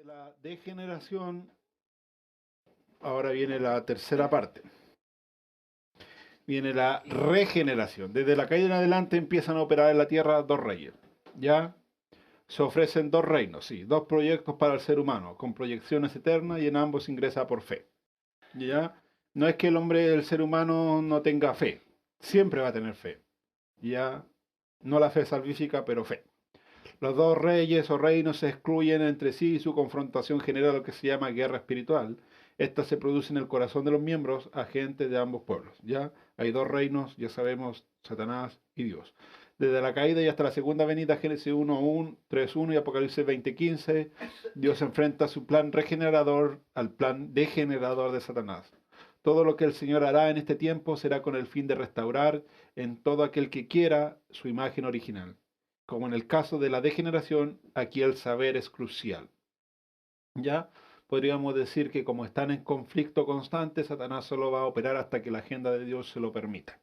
la degeneración, ahora viene la tercera parte. Viene la regeneración. Desde la caída en adelante empiezan a operar en la tierra dos reyes. ¿Ya? Se ofrecen dos reinos, sí, dos proyectos para el ser humano, con proyecciones eternas y en ambos ingresa por fe. ¿Ya? No es que el ser humano no tenga fe, siempre va a tener fe. ¿Ya? No la fe salvífica, pero fe. Los dos reyes o reinos se excluyen entre sí y su confrontación genera lo que se llama guerra espiritual. Esta se produce en el corazón de los miembros, agentes de ambos pueblos. ¿Ya? Hay dos reinos, ya sabemos, Satanás y Dios. Desde la caída y hasta la segunda venida, Génesis 1:1, 3:1 y Apocalipsis 20:15, Dios enfrenta su plan regenerador al plan degenerador de Satanás. Todo lo que el Señor hará en este tiempo será con el fin de restaurar en todo aquel que quiera su imagen original. Como en el caso de la degeneración, aquí el saber es crucial. Ya podríamos decir que como están en conflicto constante, Satanás solo va a operar hasta que la agenda de Dios se lo permita.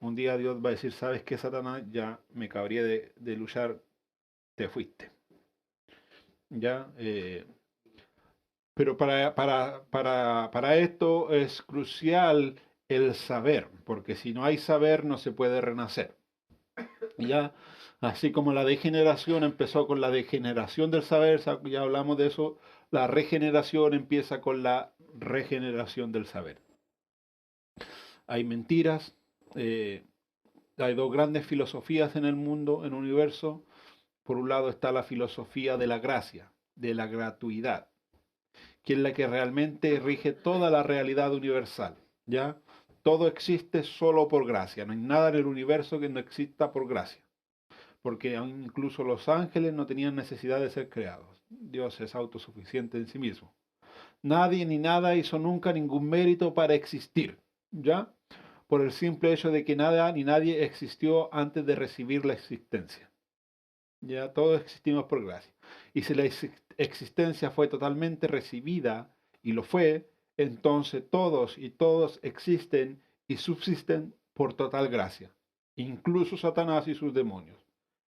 Un día Dios va a decir, ¿sabes qué, Satanás? Ya me cabría de luchar, te fuiste. Ya, pero para esto es crucial el saber, porque si no hay saber no se puede renacer. Ya, así como la degeneración empezó con la degeneración del saber, ya hablamos de eso, la regeneración empieza con la regeneración del saber. Hay mentiras, hay dos grandes filosofías en el mundo, en el universo. Por un lado está la filosofía de la gracia, de la gratuidad, que es la que realmente rige toda la realidad universal, ¿ya? Todo existe solo por gracia, no hay nada en el universo que no exista por gracia, porque incluso los ángeles no tenían necesidad de ser creados. Dios es autosuficiente en sí mismo. Nadie ni nada hizo nunca ningún mérito para existir, ¿ya? Por el simple hecho de que nada ni nadie existió antes de recibir la existencia. Ya todos existimos por gracia. Y si la existencia fue totalmente recibida, y lo fue, entonces todos y todos existen y subsisten por total gracia, incluso Satanás y sus demonios.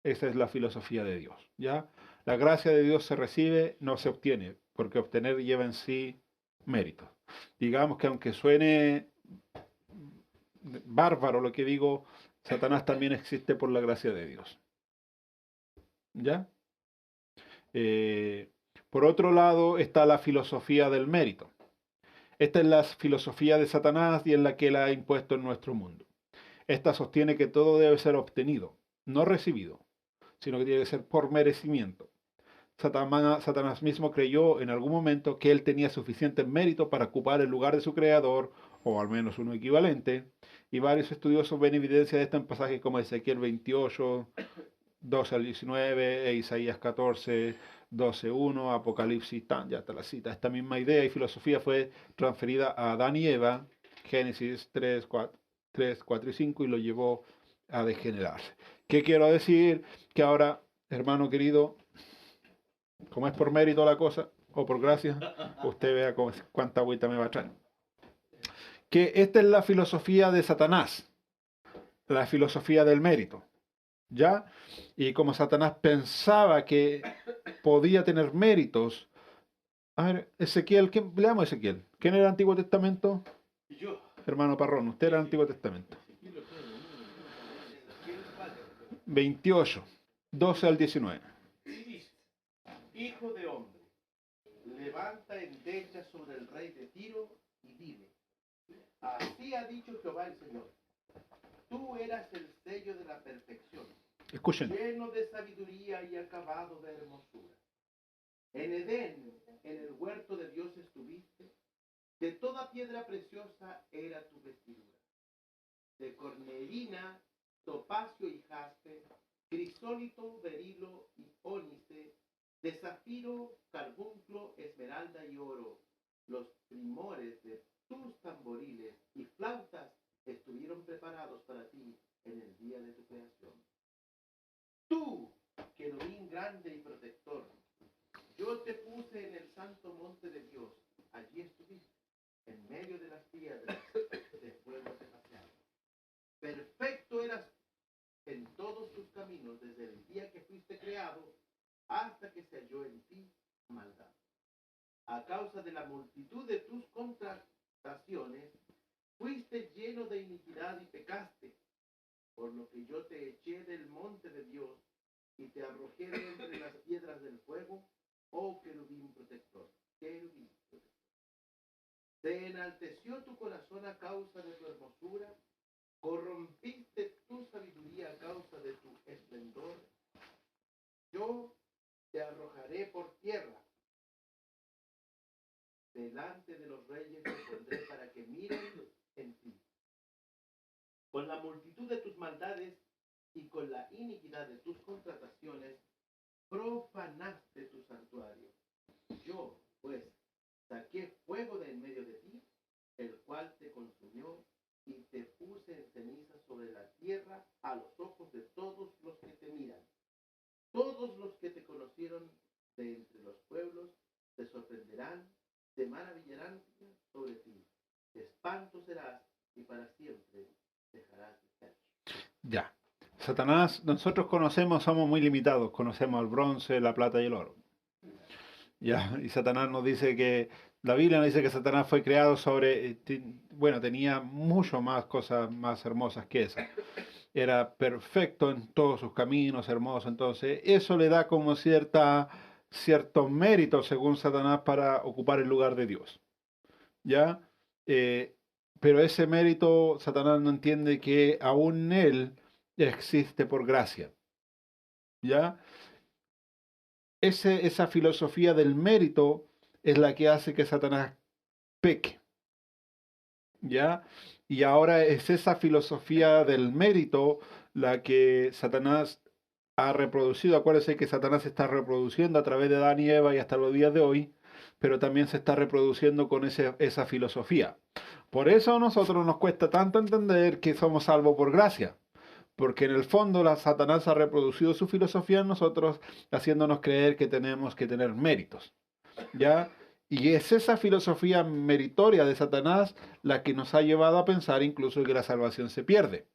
Esa es la filosofía de Dios, ¿ya? La gracia de Dios se recibe, no se obtiene, porque obtener lleva en sí mérito. Digamos que aunque suene bárbaro lo que digo, Satanás también existe por la gracia de Dios, ¿ya? Eh, por otro lado está la filosofía del mérito. Esta es la filosofía de Satanás y es la que él ha impuesto en nuestro mundo. Esta sostiene que todo debe ser obtenido, no recibido, sino que tiene que ser por merecimiento. Satanás mismo creyó en algún momento que él tenía suficiente mérito para ocupar el lugar de su creador, o al menos uno equivalente, y varios estudiosos ven evidencia de esto en pasajes como Ezequiel 28, 12 al 19, Isaías 14, 12:1, Apocalipsis, ya está la cita. Esta misma idea y filosofía fue transferida a Adán y Eva, Génesis 3, 4 y 5, y lo llevó a degenerarse. ¿Qué quiero decir? Que ahora, hermano querido, como es por mérito la cosa, o por gracia, usted vea cuánta agüita me va a traer. Que esta es la filosofía de Satanás, la filosofía del mérito. ¿Ya? Y como Satanás pensaba que podía tener méritos. A ver, Ezequiel, leamos Ezequiel. ¿Quién era el Antiguo Testamento? Yo. Hermano Parrón, usted era el Antiguo Testamento. 28, 12 al 19. Hijo de hombre, levanta endecha sobre el rey de Tiro y dile, así ha dicho Jehová el Señor, tú eras el sello de la perfección, Escuchen. lleno de sabiduría y acabado de hermosura. En Edén, en el huerto de Dios estuviste, de toda piedra preciosa era tu vestidura, de cornelina, topacio y jaspe, crisólito, berilo y ónice, de zafiro, carbunclo, esmeralda y oro. Los primores de tus tamboriles y flautas estuvieron preparados para ti en el día de tu creación. Tú, querubín grande y protector, yo te puse en el santo monte de Dios. Allí estuviste, en medio de las piedras, después de pasear. Perfecto eras en todos tus caminos desde el día que fuiste creado hasta que se halló en ti maldad. a causa de la multitud de tus contrataciones, fuiste lleno de iniquidad y pecaste, por lo que yo te eché del monte de Dios y te arrojé de entre las piedras del fuego, oh querubín protector, querubín protector. Se enalteció tu corazón a causa de tu hermosura, corrompiste tu sabiduría a causa de tu esplendor. Yo te arrojaré por tierra. Delante de los reyes te pondré para que miren en ti. Con la multitud de tus maldades y con la iniquidad de tus contrataciones, profanaste tu santuario. Yo, pues, saqué fuego de en medio de ti, el cual te consumió, y te puse en ceniza sobre la tierra a los ojos de todos los que te miran. Todos los que te conocieron de entre los pueblos te sorprenderán, se maravillarán sobre ti. Espanto serás y para siempre dejarás de ser. Ya. Satanás, nosotros conocemos, somos muy limitados, conocemos el bronce, la plata y el oro. Ya, y Satanás nos dice que, la Biblia nos dice que Satanás fue creado sobre, bueno, tenía mucho más cosas más hermosas que esa. Era perfecto en todos sus caminos, hermoso. Entonces, eso le da como cierto mérito, según Satanás, para ocupar el lugar de Dios. ¿Ya? Eh, pero ese mérito, Satanás no entiende que aún él existe por gracia. ¿Ya? Esa filosofía del mérito es la que hace que Satanás peque. ¿Ya? Y ahora es esa filosofía del mérito la que Satanás ha reproducido. Acuérdense que Satanás se está reproduciendo a través de Adán y Eva y hasta los días de hoy, pero también se está reproduciendo con esa filosofía. Por eso a nosotros nos cuesta tanto entender que somos salvos por gracia, porque en el fondo Satanás ha reproducido su filosofía en nosotros, haciéndonos creer que tenemos que tener méritos. ¿Ya? Y es esa filosofía meritoria de Satanás la que nos ha llevado a pensar incluso que la salvación se pierde.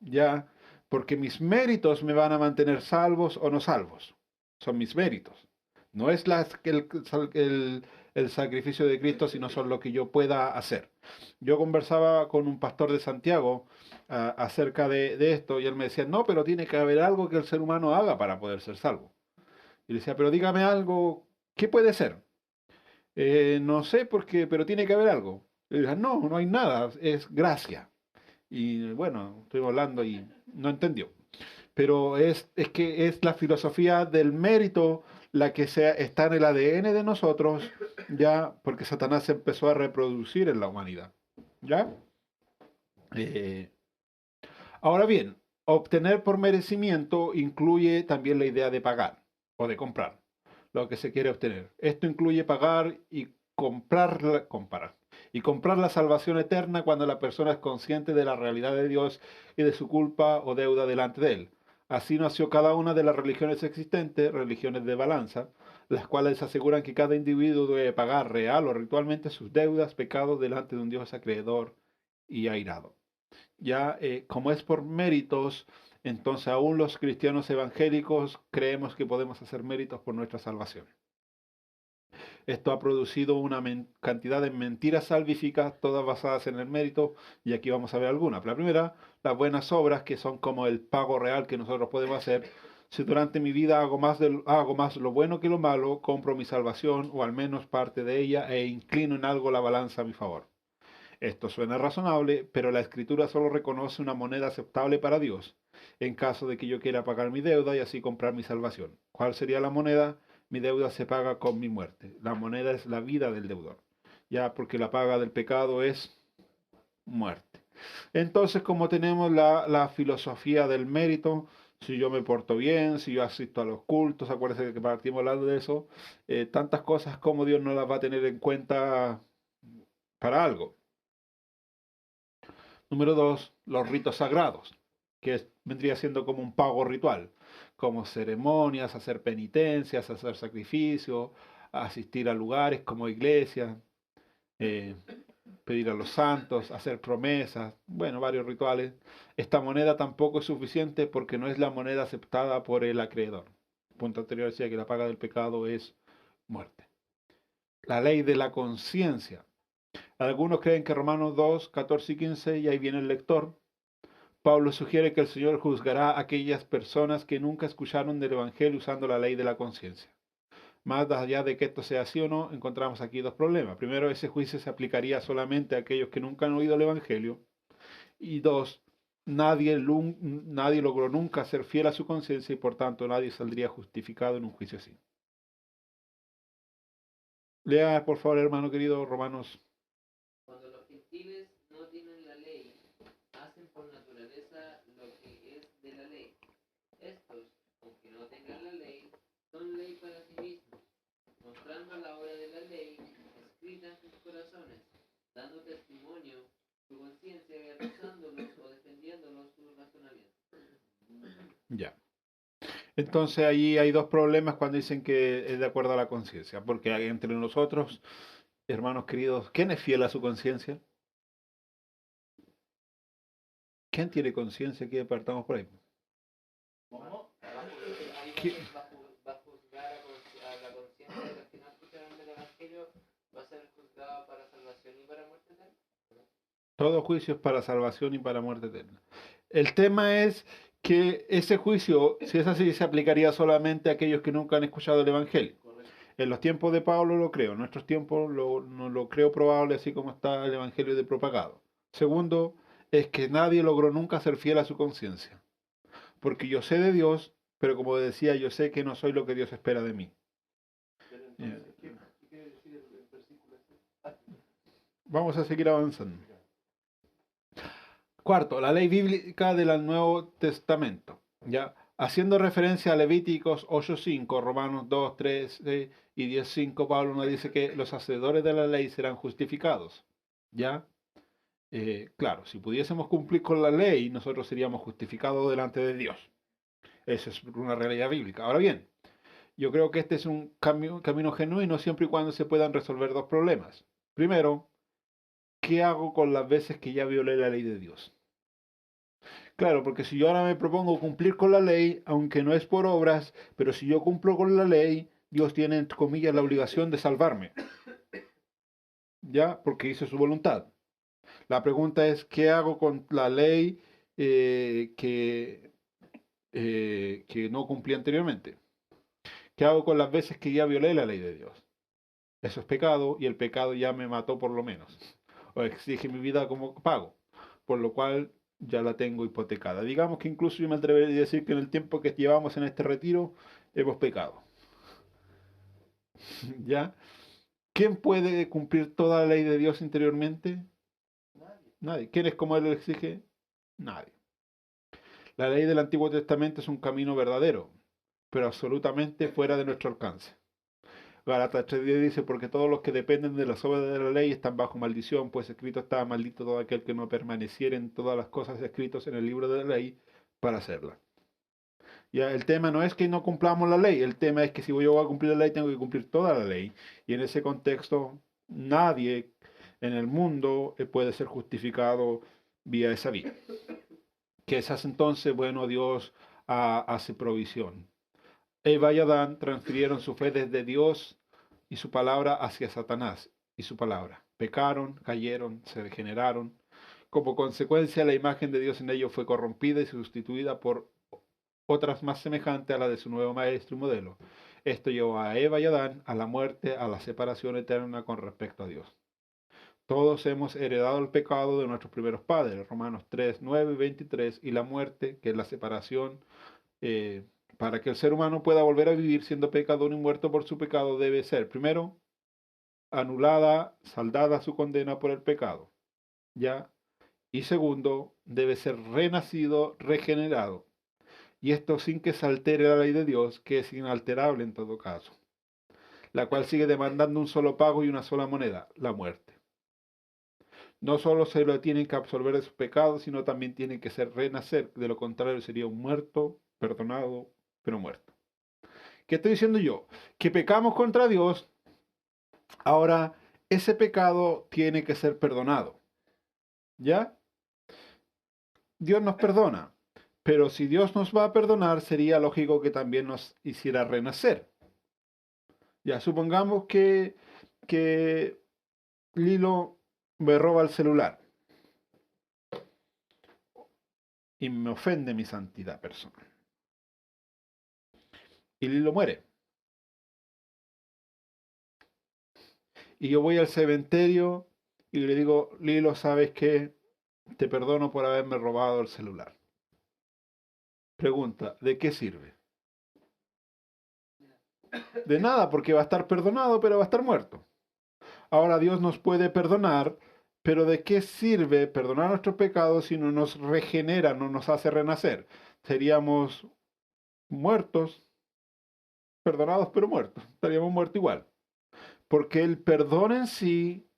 ¿Ya? Porque mis méritos me van a mantener salvos o no salvos. Son mis méritos. No es el sacrificio de Cristo, sino son lo que yo pueda hacer. Yo conversaba con un pastor de Santiago acerca de esto y él me decía, no, pero tiene que haber algo que el ser humano haga para poder ser salvo. Y le decía, pero dígame algo, ¿qué puede ser? No sé por qué, pero tiene que haber algo. Y decía, no, no hay nada, es gracia. Y bueno, estuvimos hablando y no entendió. Pero es que es la filosofía del mérito la que está en el ADN de nosotros, ya, porque Satanás se empezó a reproducir en la humanidad. ¿Ya? Eh, Ahora bien, obtener por merecimiento incluye también la idea de pagar o de comprar lo que se quiere obtener. Esto incluye pagar y comprar la salvación eterna cuando la persona es consciente de la realidad de Dios y de su culpa o deuda delante de él. Así nació cada una de las religiones existentes, religiones de balanza, las cuales aseguran que cada individuo debe pagar real o ritualmente sus deudas, pecados delante de un Dios acreedor y airado. Ya, como es por méritos, entonces aún los cristianos evangélicos creemos que podemos hacer méritos por nuestra salvación. Esto ha producido una cantidad de mentiras salvíficas, todas basadas en el mérito, y aquí vamos a ver algunas. La primera, las buenas obras, que son como el pago real que nosotros podemos hacer. Si durante mi vida hago más lo bueno que lo malo, compro mi salvación, o al menos parte de ella, e inclino en algo la balanza a mi favor. Esto suena razonable, pero la Escritura solo reconoce una moneda aceptable para Dios, en caso de que yo quiera pagar mi deuda y así comprar mi salvación. ¿Cuál sería la moneda? Mi deuda se paga con mi muerte. La moneda es la vida del deudor, ya porque la paga del pecado es muerte. Entonces, como tenemos la filosofía del mérito, si yo me porto bien, si yo asisto a los cultos, acuérdense que partimos hablando de eso, tantas cosas como Dios no las va a tener en cuenta para algo. Número dos, los ritos sagrados, que vendría siendo como un pago ritual, como ceremonias, hacer penitencias, hacer sacrificios, asistir a lugares como iglesias, eh, pedir a los santos, hacer promesas, bueno, varios rituales. Esta moneda tampoco es suficiente porque no es la moneda aceptada por el acreedor. El punto anterior decía que la paga del pecado es muerte. la ley de la conciencia. Algunos creen que Romanos 2, 14 y 15, y ahí viene el lector, Pablo sugiere que el Señor juzgará a aquellas personas que nunca escucharon del Evangelio usando la ley de la conciencia. Más allá de que esto sea así o no, encontramos aquí dos problemas. Primero, ese juicio se aplicaría solamente a aquellos que nunca han oído el Evangelio. Y dos, nadie logró nunca ser fiel a su conciencia y por tanto nadie saldría justificado en un juicio así. Lea, por favor, hermano querido, Romanos. Cuando los gentiles no tienen la ley, hacen por naturaleza lo que es de la ley. Estos, aunque no tengan la ley, son ley para sí mismos, mostrando la obra de la ley escrita en sus corazones, dando testimonio su conciencia y acusándolos o defendiéndolos sus razonamientos. Ya. Entonces ahí hay dos problemas cuando dicen que es de acuerdo a la conciencia, porque entre nosotros, hermanos queridos, ¿quién es fiel a su conciencia? ¿Quién tiene conciencia? Aquí apartamos por ahí. ¿Cómo? ¿Qué? Va a juzgar a la conciencia de los que no escucharon del Evangelio, va a ser juzgado para salvación y para muerte eterna. Todo juicio es para salvación y para muerte eterna. El tema es que ese juicio, si es así, se aplicaría solamente a aquellos que nunca han escuchado el Evangelio. Correcto. En los tiempos de Pablo lo creo, en nuestros tiempos no lo creo probable, así como está el Evangelio de propagado. Segundo, es que nadie logró nunca ser fiel a su conciencia. Porque yo sé de Dios, pero como decía, yo sé que no soy lo que Dios espera de mí. Pero entonces, ¿qué quiere decir el versículo este? Vamos a seguir avanzando. Cuarto, la ley bíblica del Nuevo Testamento. ¿Ya? Haciendo referencia a Levíticos 8.5, Romanos 2, 3 y 10.5, Pablo nos dice que los hacedores de la ley serán justificados. ¿Ya? Claro, si pudiésemos cumplir con la ley, nosotros seríamos justificados delante de Dios. Esa es una realidad bíblica. Ahora bien, yo creo que este es un camino genuino siempre y cuando se puedan resolver dos problemas. Primero, ¿qué hago con las veces que ya violé la ley de Dios? Claro, porque si yo ahora me propongo cumplir con la ley, aunque no es por obras, pero si yo cumplo con la ley, Dios tiene, entre comillas, la obligación de salvarme. ¿Ya? Porque hizo su voluntad. La pregunta es, ¿qué hago con la ley que no cumplí anteriormente? ¿Qué hago con las veces que ya violé la ley de Dios? Eso es pecado y el pecado ya me mató por lo menos. O exige mi vida como pago. Por lo cual ya la tengo hipotecada. Digamos que incluso yo me atrevería a decir que en el tiempo que llevamos en este retiro hemos pecado. ¿Ya? ¿Quién puede cumplir toda la ley de Dios interiormente? Nadie. Nadie. ¿Quién es como Él lo exige? Nadie. La ley del Antiguo Testamento es un camino verdadero, pero absolutamente fuera de nuestro alcance. Gálatas 3:10 dice, porque todos los que dependen de las obras de la ley están bajo maldición, pues escrito está, maldito todo aquel que no permaneciera en todas las cosas escritas en el libro de la ley para hacerla. Ya, el tema no es que no cumplamos la ley, el tema es que si yo voy a cumplir la ley, tengo que cumplir toda la ley. Y en ese contexto, nadie en el mundo puede ser justificado vía esa vía. Que esas entonces, bueno, Dios hace provisión. Eva y Adán transfirieron su fe desde Dios y su palabra hacia Satanás y su palabra. Pecaron, cayeron, se degeneraron. Como consecuencia, la imagen de Dios en ellos fue corrompida y sustituida por otras más semejantes a la de su nuevo maestro y modelo. Esto llevó a Eva y Adán a la muerte, a la separación eterna con respecto a Dios. Todos hemos heredado el pecado de nuestros primeros padres, Romanos 3, 9 y 23, y la muerte, que es la separación. Para que el ser humano pueda volver a vivir siendo pecador y muerto por su pecado, debe ser, primero, anulada, saldada su condena por el pecado. ¿Ya? Y segundo, debe ser renacido, regenerado. Y esto sin que se altere la ley de Dios, que es inalterable en todo caso, la cual sigue demandando un solo pago y una sola moneda, la muerte. No solo se lo tienen que absolver de sus pecados, sino también tienen que ser renacer, de lo contrario sería un muerto, perdonado, pero muerto. ¿Qué estoy diciendo yo? Que pecamos contra Dios, ahora ese pecado tiene que ser perdonado. ¿Ya? Dios nos perdona, pero si Dios nos va a perdonar, sería lógico que también nos hiciera renacer. Ya supongamos que que Lilo me roba el celular y me ofende mi santidad personal. Y Lilo muere. Y yo voy al cementerio y le digo, Lilo, ¿sabes qué? Te perdono por haberme robado el celular. Pregunta, ¿de qué sirve? De nada, porque va a estar perdonado, pero va a estar muerto. Ahora Dios nos puede perdonar, pero ¿de qué sirve perdonar nuestros pecados si no nos regenera, no nos hace renacer? Seríamos muertos, perdonados pero muertos. Estaríamos muertos igual. Porque el perdón en sí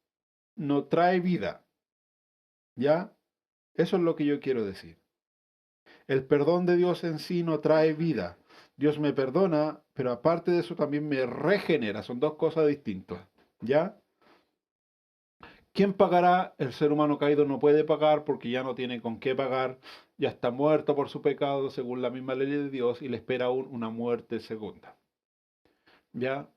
no trae vida. ¿Ya? Eso es lo que yo quiero decir. El perdón de Dios en sí no trae vida. Dios me perdona, pero aparte de eso también me regenera. Son dos cosas distintas. ¿Ya? ¿Quién pagará? El ser humano caído no puede pagar porque ya no tiene con qué pagar. Ya está muerto por su pecado según la misma ley de Dios y le espera aún una muerte segunda. ¿Ya?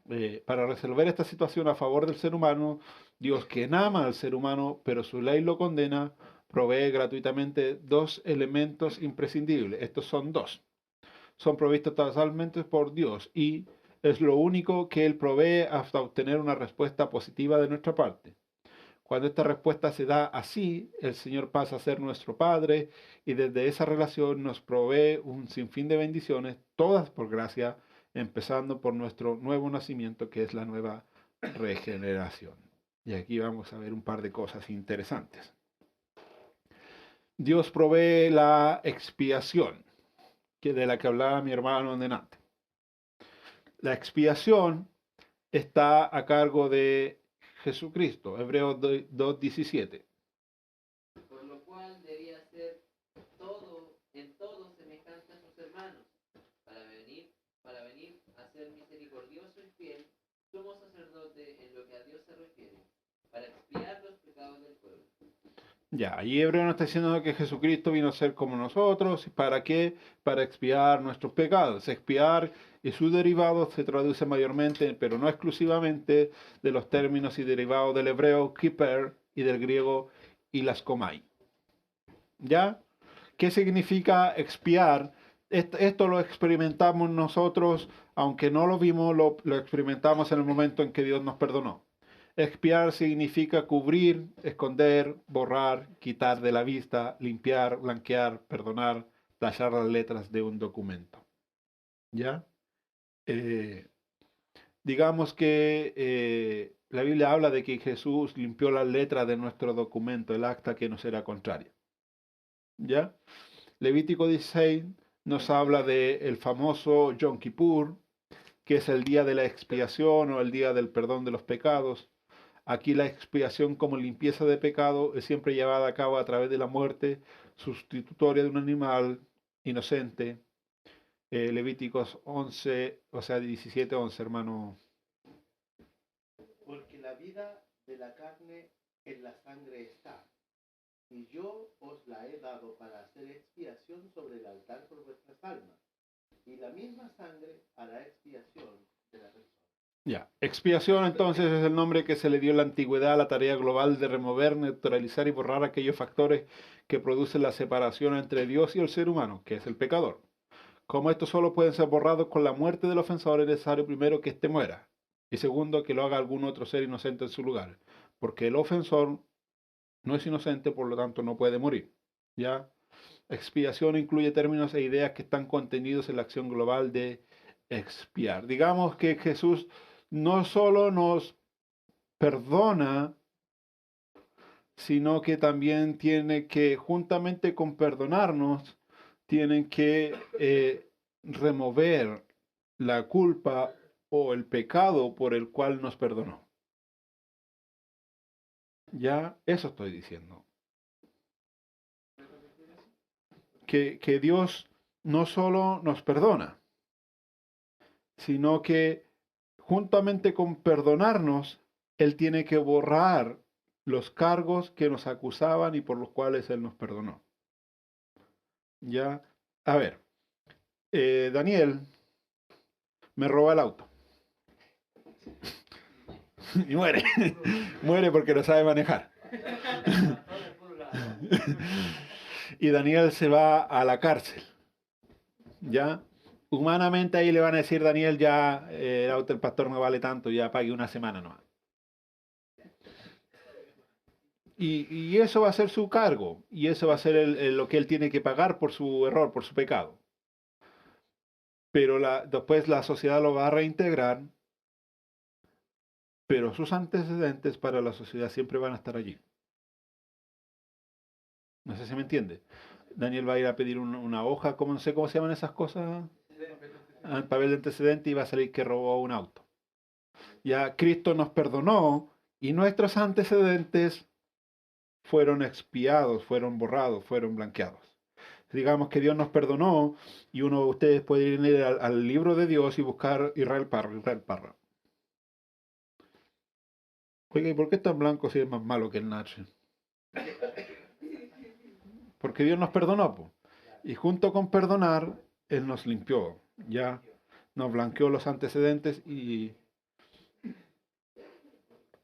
Para resolver esta situación a favor del ser humano, Dios, quien ama al ser humano, pero su ley lo condena, provee gratuitamente dos elementos imprescindibles. Estos son dos. Son provistos totalmente por Dios y es lo único que Él provee hasta obtener una respuesta positiva de nuestra parte. Cuando esta respuesta se da así, el Señor pasa a ser nuestro Padre y desde esa relación nos provee un sinfín de bendiciones, todas por gracia, empezando por nuestro nuevo nacimiento, que es la nueva regeneración. Y aquí vamos a ver un par de cosas interesantes. Dios provee la expiación, que de la que hablaba mi hermano delante. La expiación está a cargo de Jesucristo, Hebreos 2:17. Por lo cual debía ser en todo semejante a sus hermanos, para venir a ser misericordioso y fiel, sumo sacerdote en lo que a Dios se refiere, para expiar los pecados del pueblo. Ya, y Hebreo nos está diciendo que Jesucristo vino a ser como nosotros. ¿Para qué? Para expiar nuestros pecados. Expiar y su derivado se traduce mayormente, pero no exclusivamente, de los términos y derivados del hebreo kiper y del griego ilaskomai. ¿Ya? ¿Qué significa expiar? Esto lo experimentamos nosotros, aunque no lo vimos, lo experimentamos en el momento en que Dios nos perdonó. Expiar significa cubrir, esconder, borrar, quitar de la vista, limpiar, blanquear, perdonar, tachar las letras de un documento. ¿Ya? Eh, digamos que la Biblia habla de que Jesús limpió las letras de nuestro documento, el acta que nos era contraria. ¿Ya? Levítico 16 nos habla del famoso Yom Kippur, que es el día de la expiación o el día del perdón de los pecados. Aquí la expiación como limpieza de pecado es siempre llevada a cabo a través de la muerte sustitutoria de un animal inocente. Levíticos 11, o sea, 17:11, hermano. Porque la vida de la carne en la sangre está, y yo os la he dado para hacer expiación sobre el altar por vuestras almas, y la misma sangre hará expiación de la persona. Ya, expiación entonces es el nombre que se le dio en la antigüedad a la tarea global de remover, neutralizar y borrar aquellos factores que producen la separación entre Dios y el ser humano, que es el pecador. Como estos solo pueden ser borrados con la muerte del ofensor, es necesario primero que éste muera, y segundo que lo haga algún otro ser inocente en su lugar, porque el ofensor no es inocente, por lo tanto no puede morir. ¿Ya? Expiación incluye términos e ideas que están contenidos en la acción global de expiar. Digamos que Jesús no solo nos perdona, sino que también tiene que, juntamente con perdonarnos, tienen que remover la culpa o el pecado por el cual nos perdonó. Ya, eso estoy diciendo. Que Dios no solo nos perdona, sino que juntamente con perdonarnos, Él tiene que borrar los cargos que nos acusaban y por los cuales Él nos perdonó. Ya, a ver, Daniel me roba el auto. y muere. Muere porque no sabe manejar. Y Daniel se va a la cárcel. ¿Ya? Humanamente ahí le van a decir, Daniel, ya el auto del pastor no vale tanto, ya pague una semana nomás. Y eso va a ser su cargo, y eso va a ser lo que él tiene que pagar por su error, por su pecado. Pero después la sociedad lo va a reintegrar, pero sus antecedentes para la sociedad siempre van a estar allí. No sé si me entiende. Daniel va a ir a pedir una hoja, no sé cómo se llaman esas cosas, papel de antecedente, y va a salir que robó un auto. Ya Cristo nos perdonó y nuestros antecedentes fueron expiados, fueron borrados, fueron blanqueados. Digamos que Dios nos perdonó y uno de ustedes puede ir al libro de Dios y buscar Israel Parra, Israel Parra. Oiga, ¿y por qué es tan blanco si es más malo que el Nacho? Porque Dios nos perdonó, po. Y junto con perdonar, Él nos limpió, ya nos blanqueó los antecedentes y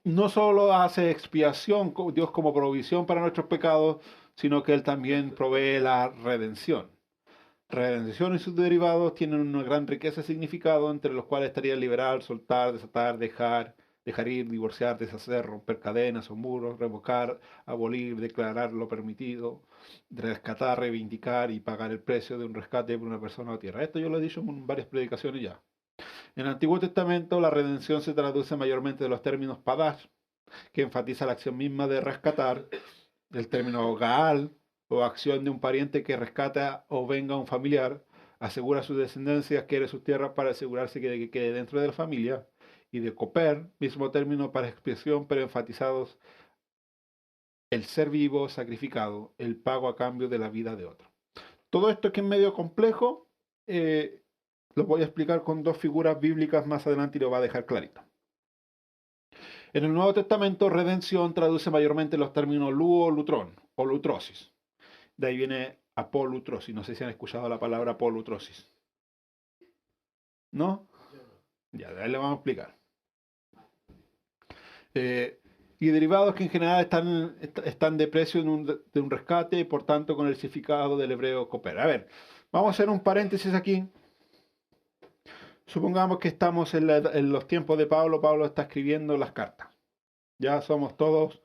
no solo hace expiación Dios como provisión para nuestros pecados, sino que Él también provee la redención. Redención y sus derivados tienen una gran riqueza de significado, entre los cuales estaría liberar, soltar, desatar, dejar ir, divorciar, deshacer, romper cadenas o muros, revocar, abolir, declarar lo permitido, rescatar, reivindicar y pagar el precio de un rescate por una persona o tierra. Esto yo lo he dicho en varias predicaciones ya. En el Antiguo Testamento la redención se traduce mayormente de los términos padash, que enfatiza la acción misma de rescatar, el término gaal, o acción de un pariente que rescata o venga un familiar, asegura su descendencia, adquiere sus tierras para asegurarse que quede dentro de la familia, y de coper, mismo término para expiación, pero enfatizados el ser vivo, sacrificado, el pago a cambio de la vida de otro. Todo esto que es medio complejo, lo voy a explicar con dos figuras bíblicas más adelante y lo va a dejar clarito. En el Nuevo Testamento, redención traduce mayormente los términos luo, lutrón o lutrosis. De ahí viene apolutrosis. No sé si han escuchado la palabra apolutrosis. ¿No? Ya, de ahí le vamos a explicar. Y derivados que en general están de precio de un rescate, por tanto, con el significado del hebreo coper. A ver, vamos a hacer un paréntesis aquí. Supongamos que estamos en los tiempos de Pablo. Pablo está escribiendo las cartas. Ya somos todos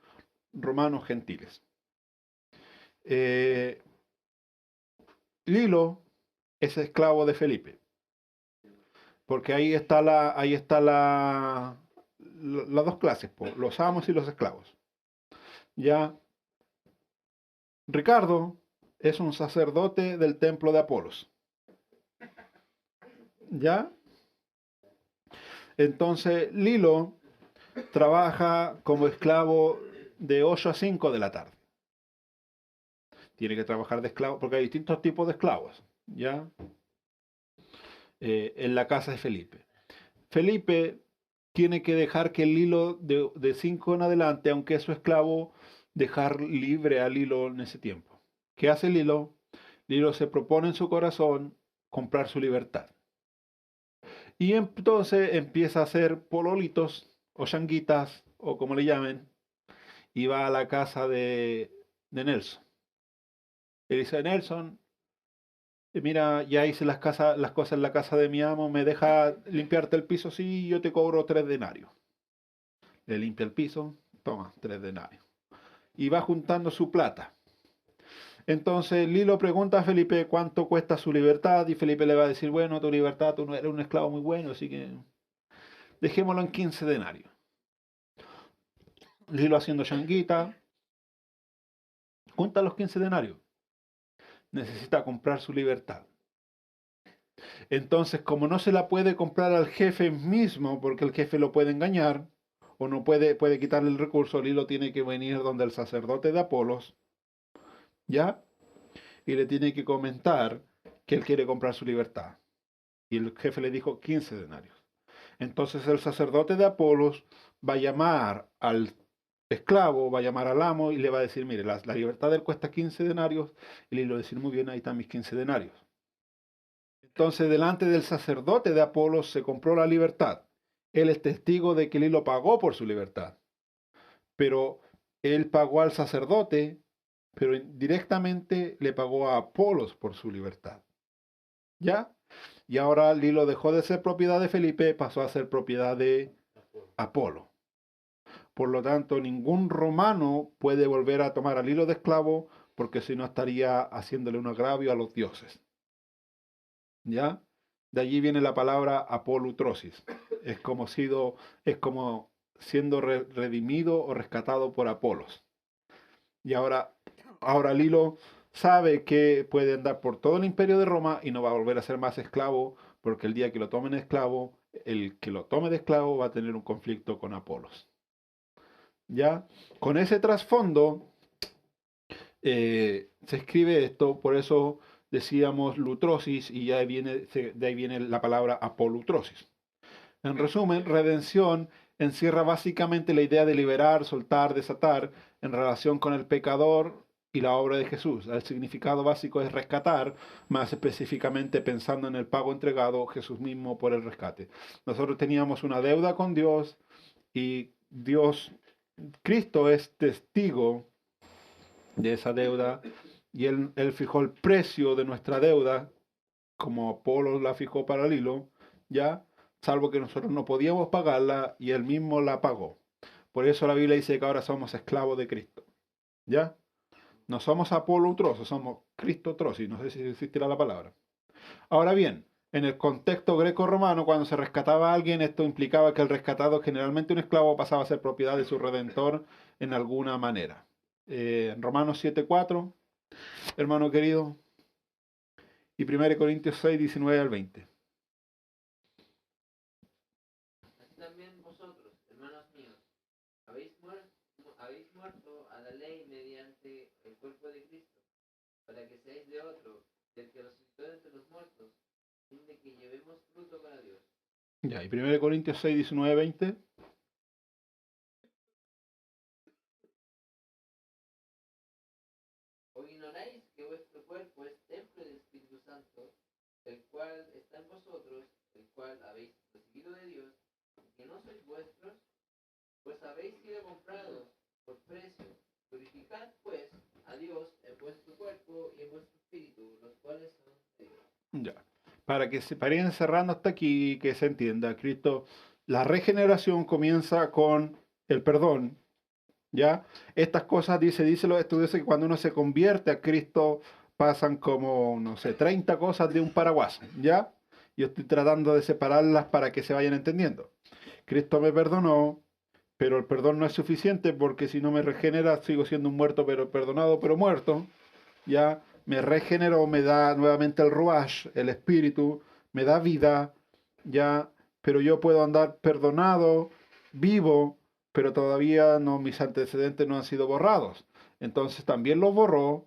romanos gentiles. Lilo es esclavo de Felipe. Porque ahí está las dos clases, los amos y los esclavos. Ya Ricardo es un sacerdote del templo de Apolos. ¿Ya? Entonces Lilo trabaja como esclavo de 8 a 5 de la tarde. Tiene que trabajar de esclavo, porque hay distintos tipos de esclavos. ¿Ya? En la casa de Felipe. Felipe tiene que dejar que el Lilo de 5 en adelante, aunque es su esclavo, dejar libre a Lilo en ese tiempo. ¿Qué hace Lilo? Lilo se propone en su corazón comprar su libertad. Y entonces empieza a hacer pololitos o changuitas o como le llamen, y va a la casa de Nelson. Le dice, Nelson, mira, ya hice las cosas en la casa de mi amo, ¿me deja limpiarte el piso? Sí, yo te cobro 3 denarios. Le limpia el piso, toma, 3 denarios. Y va juntando su plata. Entonces Lilo pregunta a Felipe cuánto cuesta su libertad y Felipe le va a decir, bueno, tu libertad, tú no eres un esclavo muy bueno, así que dejémoslo en 15 denarios. Lilo haciendo changuita, junta los 15 denarios. Necesita comprar su libertad. Entonces, como no se la puede comprar al jefe mismo, porque el jefe lo puede engañar, o no puede quitarle el recurso, Lilo tiene que venir donde el sacerdote de Apolos, ¿ya? Y le tiene que comentar que él quiere comprar su libertad. Y el jefe le dijo 15 denarios. Entonces el sacerdote de Apolos va a llamar al esclavo, va a llamar al amo y le va a decir, mire, la libertad de él cuesta 15 denarios. Y le va a decir, muy bien, ahí están mis 15 denarios. Entonces delante del sacerdote de Apolos se compró la libertad. Él es testigo de que Lilo pagó por su libertad. Pero él pagó al sacerdote, pero directamente le pagó a Apolos por su libertad. ¿Ya? Y ahora Lilo dejó de ser propiedad de Felipe, pasó a ser propiedad de Apolo. Por lo tanto, ningún romano puede volver a tomar al Lilo de esclavo, porque si no estaría haciéndole un agravio a los dioses. ¿Ya? De allí viene la palabra apolutrosis. Es como siendo redimido o rescatado por Apolos. Y ahora Lilo sabe que puede andar por todo el imperio de Roma y no va a volver a ser más esclavo, porque el día que lo tomen esclavo, el que lo tome de esclavo va a tener un conflicto con Apolos. ¿Ya? Con ese trasfondo se escribe esto, por eso decíamos lutrosis y ya de ahí viene la palabra apolutrosis. En resumen, redención encierra básicamente la idea de liberar, soltar, desatar en relación con el pecador y la obra de Jesús. El significado básico es rescatar, más específicamente pensando en el pago entregado Jesús mismo por el rescate. Nosotros teníamos una deuda con Dios y Cristo es testigo de esa deuda y él fijó el precio de nuestra deuda como Apolo la fijó para Lilo, ya, salvo que nosotros no podíamos pagarla y él mismo la pagó. Por eso la Biblia dice que ahora somos esclavos de Cristo, ¿ya? No somos Apolo trozo, somos Cristo trozo, y no sé si existirá la palabra. Ahora bien, en el contexto greco-romano, cuando se rescataba a alguien, esto implicaba que el rescatado, generalmente un esclavo, pasaba a ser propiedad de su redentor en alguna manera. Romanos 7:4, hermano querido, y 1 Corintios 6:19 al 20. Así también vosotros, hermanos míos, habéis muerto a la ley mediante el cuerpo de Cristo, para que seáis de otro, del que resucitó entre los muertos, a fin de que llevemos fruto para Dios. Ya, y 1 Corintios 6:19-20. ¿O ignoráis que vuestro cuerpo es templo del Espíritu Santo, el cual está en vosotros, el cual habéis recibido de Dios, y que no sois vuestros, pues habéis sido comprados por precio? Glorificad pues a Dios en vuestro cuerpo y en vuestro espíritu, los cuales son de Dios. Ya. Para ir cerrando hasta aquí, que se entienda, Cristo, la regeneración comienza con el perdón, ¿ya? Estas cosas, dice los estudiosos, que cuando uno se convierte a Cristo pasan como, no sé, 30 cosas de un paraguas, ¿ya? Yo estoy tratando de separarlas para que se vayan entendiendo. Cristo me perdonó, pero el perdón no es suficiente porque si no me regenera sigo siendo un muerto, pero perdonado, pero muerto, ¿ya? Me regeneró, me da nuevamente el ruach, el espíritu, me da vida, ¿ya? Pero yo puedo andar perdonado, vivo, pero todavía no, mis antecedentes no han sido borrados. Entonces también los borró,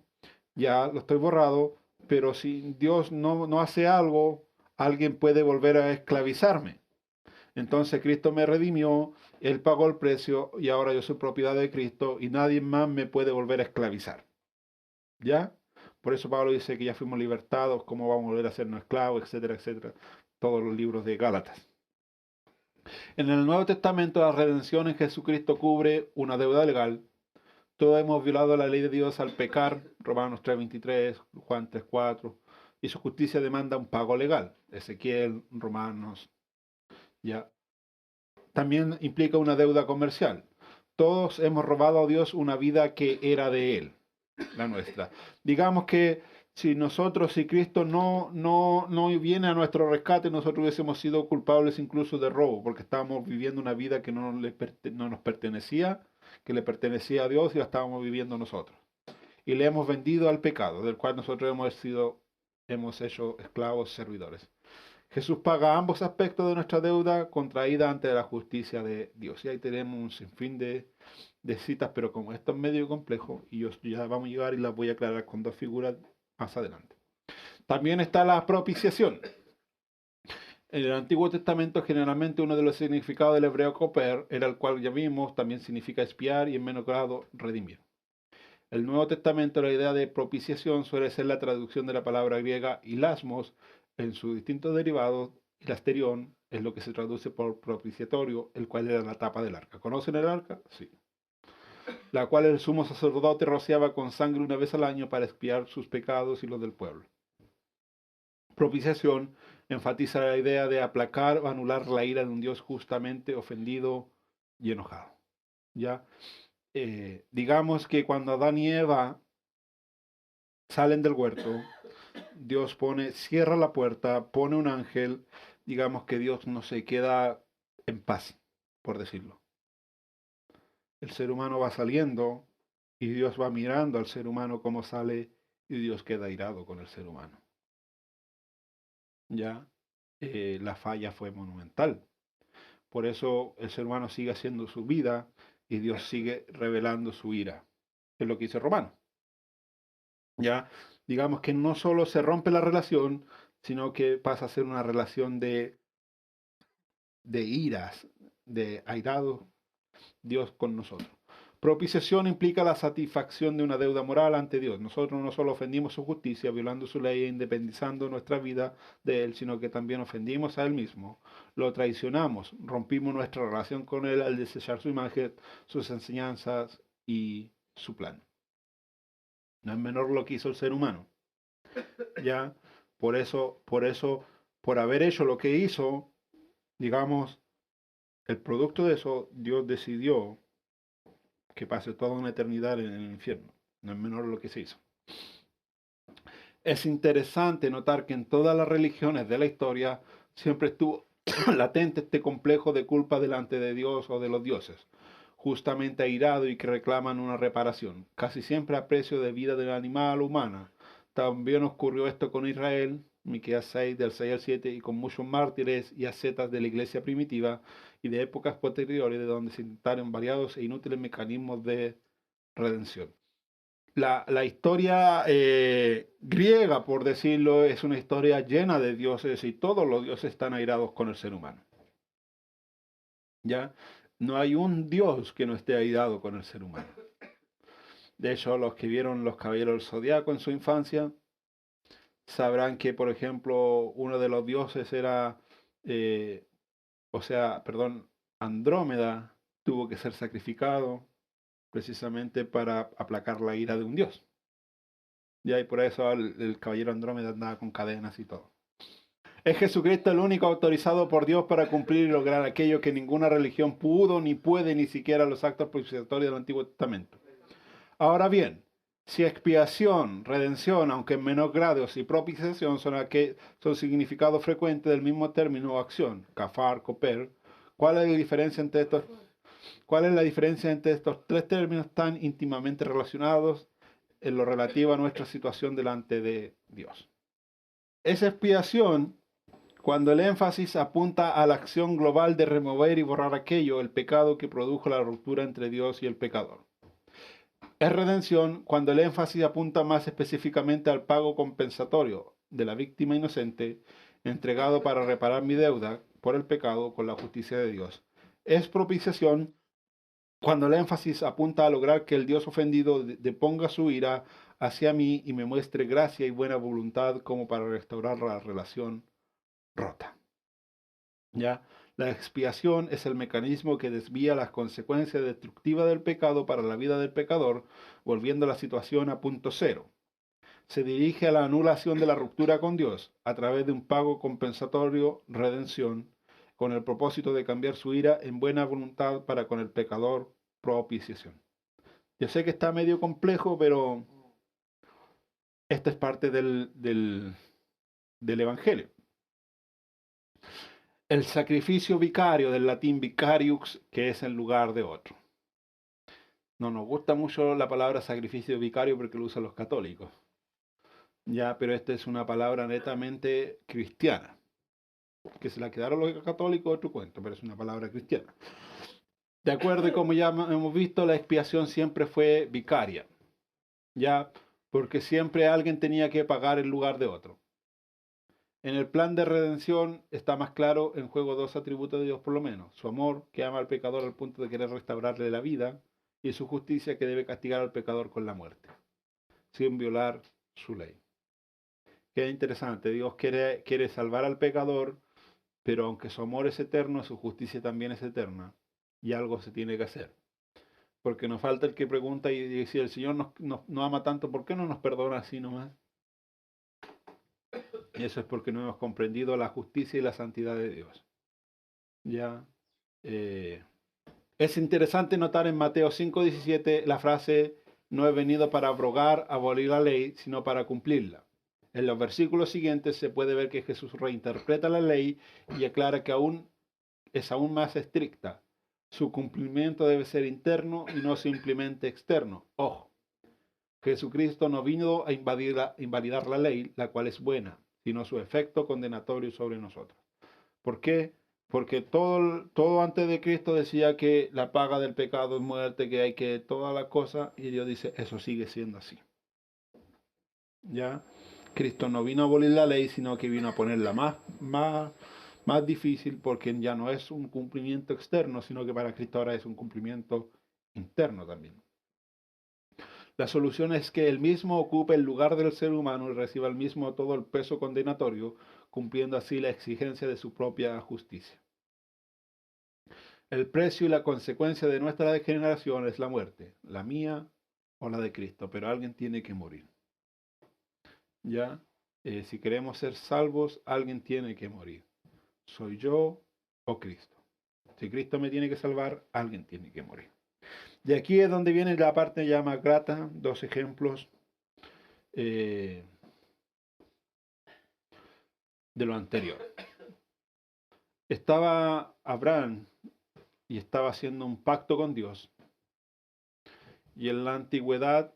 ya lo estoy borrado, pero si Dios no hace algo, alguien puede volver a esclavizarme. Entonces Cristo me redimió, Él pagó el precio y ahora yo soy propiedad de Cristo y nadie más me puede volver a esclavizar. ¿Ya? Por eso Pablo dice que ya fuimos libertados, cómo vamos a volver a sernos esclavos, etcétera, etcétera. Todos los libros de Gálatas. En el Nuevo Testamento la redención en Jesucristo cubre una deuda legal. Todos hemos violado la ley de Dios al pecar, Romanos 3:23, Juan 3:4, y su justicia demanda un pago legal, Ezequiel, Romanos, ya. También implica una deuda comercial. Todos hemos robado a Dios una vida que era de Él, la nuestra. Digamos que si Cristo no viene a nuestro rescate, nosotros hubiésemos sido culpables incluso de robo, porque estábamos viviendo una vida que no nos pertenecía, que le pertenecía a Dios y la estábamos viviendo nosotros. Y le hemos vendido al pecado, del cual nosotros hemos hecho esclavos servidores. Jesús paga ambos aspectos de nuestra deuda contraída ante la justicia de Dios. Y ahí tenemos un sinfín de citas, pero como esto es medio complejo, y ya vamos a llegar y las voy a aclarar con dos figuras más adelante. También está la propiciación. En el Antiguo Testamento, generalmente uno de los significados del hebreo koper era el cual ya vimos, también significa espiar y en menos grado redimir. El Nuevo Testamento, la idea de propiciación suele ser la traducción de la palabra griega hilasmos en sus distintos derivados, hilasterión, es lo que se traduce por propiciatorio, el cual era la tapa del arca. ¿Conocen el arca? Sí. La cual el sumo sacerdote rociaba con sangre una vez al año para expiar sus pecados y los del pueblo. Propiciación enfatiza la idea de aplacar o anular la ira de un Dios justamente ofendido y enojado. ¿Ya? Digamos que cuando Adán y Eva salen del huerto, Dios cierra la puerta, pone un ángel, digamos que Dios no se queda en paz, por decirlo. El ser humano va saliendo y Dios va mirando al ser humano cómo sale y Dios queda airado con el ser humano. Ya, la falla fue monumental. Por eso el ser humano sigue haciendo su vida y Dios sigue revelando su ira. Es lo que dice Romano. Ya, digamos que no solo se rompe la relación, sino que pasa a ser una relación de iras, de airado Dios con nosotros. Propiciación implica la satisfacción de una deuda moral ante Dios. Nosotros no solo ofendimos su justicia, violando su ley e independizando nuestra vida de Él, sino que también ofendimos a Él mismo. Lo traicionamos, rompimos nuestra relación con Él al desechar su imagen, sus enseñanzas y su plan. No es menor lo que hizo el ser humano. Ya, por haber hecho lo que hizo, digamos, el producto de eso, Dios decidió que pase toda una eternidad en el infierno. No es menor lo que se hizo. Es interesante notar que en todas las religiones de la historia siempre estuvo latente este complejo de culpa delante de Dios o de los dioses, justamente airado y que reclaman una reparación, casi siempre a precio de vida del animal o humana. También ocurrió esto con Israel, Miqueas 6, del 6 al 7, y con muchos mártires y ascetas de la iglesia primitiva y de épocas posteriores, de donde se intentaron variados e inútiles mecanismos de redención. La historia griega, por decirlo, es una historia llena de dioses y todos los dioses están airados con el ser humano. ¿Ya? No hay un dios que no esté airado con el ser humano. De hecho, los que vieron Los Caballeros del Zodiaco en su infancia sabrán que, por ejemplo, uno de los dioses era, Andrómeda tuvo que ser sacrificado precisamente para aplacar la ira de un dios. Y por eso el caballero Andrómeda andaba con cadenas y todo. Es Jesucristo el único autorizado por Dios para cumplir y lograr aquello que ninguna religión pudo ni puede, ni siquiera los actos propiciatorios del Antiguo Testamento. Ahora bien, si expiación, redención, aunque en menor grado, y propiciación son significados frecuentes del mismo término o acción, kafar, koper, ¿cuál es la diferencia entre estos tres términos tan íntimamente relacionados en lo relativo a nuestra situación delante de Dios? Es expiación cuando el énfasis apunta a la acción global de remover y borrar el pecado que produjo la ruptura entre Dios y el pecador. Es redención cuando el énfasis apunta más específicamente al pago compensatorio de la víctima inocente entregado para reparar mi deuda por el pecado con la justicia de Dios. Es propiciación cuando el énfasis apunta a lograr que el Dios ofendido deponga su ira hacia mí y me muestre gracia y buena voluntad como para restaurar la relación rota. ¿Ya? La expiación es el mecanismo que desvía las consecuencias destructivas del pecado para la vida del pecador, volviendo la situación a punto cero. Se dirige a la anulación de la ruptura con Dios a través de un pago compensatorio, redención, con el propósito de cambiar su ira en buena voluntad para con el pecador, propiciación. Yo sé que está medio complejo, pero esta es parte del Evangelio. El sacrificio vicario, del latín vicarius, que es en lugar de otro. No nos gusta mucho la palabra sacrificio vicario porque lo usan los católicos. Ya, pero esta es una palabra netamente cristiana. Que se la quedaron los católicos, otro cuento, pero es una palabra cristiana. De acuerdo, y como ya hemos visto, la expiación siempre fue vicaria. Ya, porque siempre alguien tenía que pagar en lugar de otro. En el plan de redención está más claro en juego dos atributos de Dios por lo menos. Su amor, que ama al pecador al punto de querer restaurarle la vida, y su justicia, que debe castigar al pecador con la muerte, sin violar su ley. Qué interesante, Dios quiere salvar al pecador, pero aunque su amor es eterno, su justicia también es eterna, y algo se tiene que hacer. Porque nos falta el que pregunta y dice, si el Señor nos ama tanto, ¿por qué no nos perdona así nomás? Y eso es porque no hemos comprendido la justicia y la santidad de Dios. Ya. Es interesante notar en Mateo 5:17 la frase, no he venido para abrogar, abolir la ley, sino para cumplirla. En los versículos siguientes se puede ver que Jesús reinterpreta la ley y aclara que es aún más estricta. Su cumplimiento debe ser interno y no simplemente externo. Ojo, Jesucristo no vino a invalidar la ley, la cual es buena, sino su efecto condenatorio sobre nosotros. ¿Por qué? Porque todo antes de Cristo decía que la paga del pecado es muerte, que hay que toda la cosa, y Dios dice, eso sigue siendo así. ¿Ya? Cristo no vino a abolir la ley, sino que vino a ponerla más difícil, porque ya no es un cumplimiento externo, sino que para Cristo ahora es un cumplimiento interno también. La solución es que él mismo ocupe el lugar del ser humano y reciba el mismo todo el peso condenatorio, cumpliendo así la exigencia de su propia justicia. El precio y la consecuencia de nuestra degeneración es la muerte, la mía o la de Cristo, pero alguien tiene que morir. ¿Ya? Si queremos ser salvos, alguien tiene que morir. ¿Soy yo o Cristo? Si Cristo me tiene que salvar, alguien tiene que morir. De aquí es donde viene la parte ya más grata, dos ejemplos de lo anterior. Estaba Abraham y estaba haciendo un pacto con Dios. Y en la antigüedad,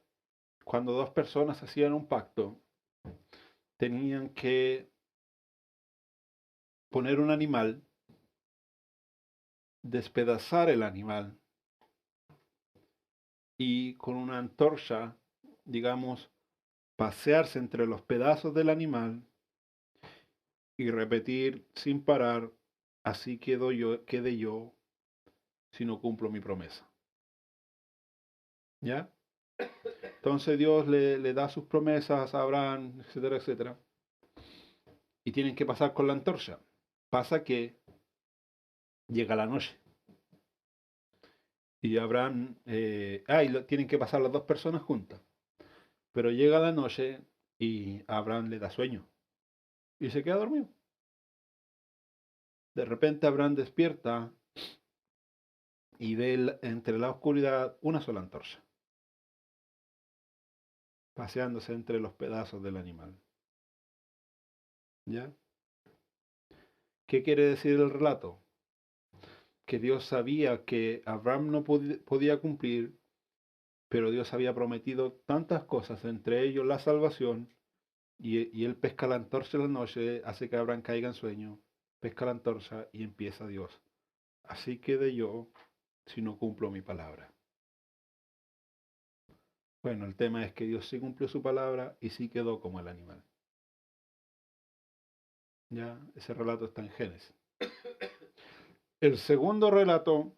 cuando dos personas hacían un pacto, tenían que poner un animal, despedazar el animal y con una antorcha, digamos, pasearse entre los pedazos del animal y repetir sin parar, así quede yo si no cumplo mi promesa. ¿Ya? Entonces Dios le da sus promesas a Abraham, etcétera, etcétera. Y tienen que pasar con la antorcha. Pasa que llega la noche. Y Abraham, tienen que pasar las dos personas juntas. Pero llega la noche y a Abraham le da sueño. Y se queda dormido. De repente Abraham despierta y ve entre la oscuridad una sola antorcha, paseándose entre los pedazos del animal. ¿Ya? ¿Qué quiere decir el relato? Que Dios sabía que Abraham no podía cumplir, pero Dios había prometido tantas cosas, entre ellos la salvación, y él pesca la antorcha en la noche, hace que Abraham caiga en sueño, pesca la antorcha y empieza Dios. Así quede yo si no cumplo mi palabra. Bueno, el tema es que Dios sí cumplió su palabra y sí quedó como el animal. Ya, ese relato está en Génesis. El segundo relato,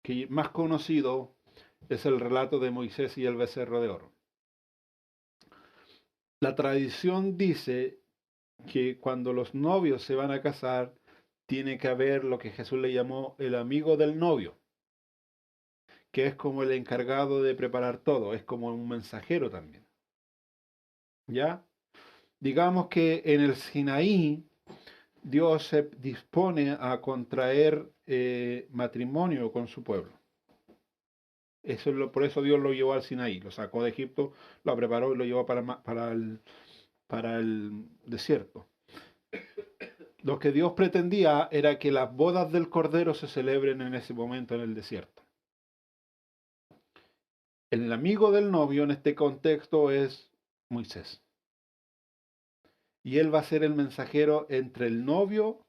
que más conocido, es el relato de Moisés y el becerro de oro. La tradición dice que cuando los novios se van a casar, tiene que haber lo que Jesús le llamó el amigo del novio, que es como el encargado de preparar todo, es como un mensajero también. ¿Ya? Digamos que en el Sinaí, Dios se dispone a contraer matrimonio con su pueblo. Por eso Dios lo llevó al Sinaí, lo sacó de Egipto, lo preparó y lo llevó para el desierto. Lo que Dios pretendía era que las bodas del Cordero se celebren en ese momento en el desierto. El amigo del novio en este contexto es Moisés. Y él va a ser el mensajero entre el novio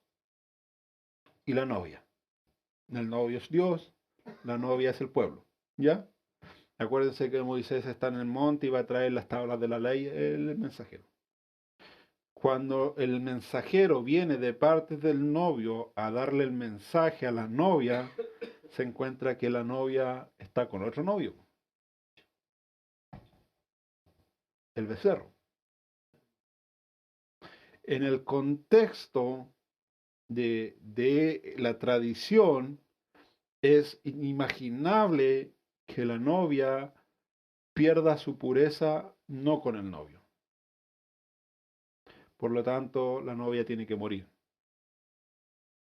y la novia. El novio es Dios, la novia es el pueblo. ¿Ya? Acuérdense que Moisés está en el monte y va a traer las tablas de la ley, el mensajero. Cuando el mensajero viene de parte del novio a darle el mensaje a la novia, se encuentra que la novia está con otro novio, el becerro. En el contexto de la tradición, es inimaginable que la novia pierda su pureza no con el novio. Por lo tanto, la novia tiene que morir.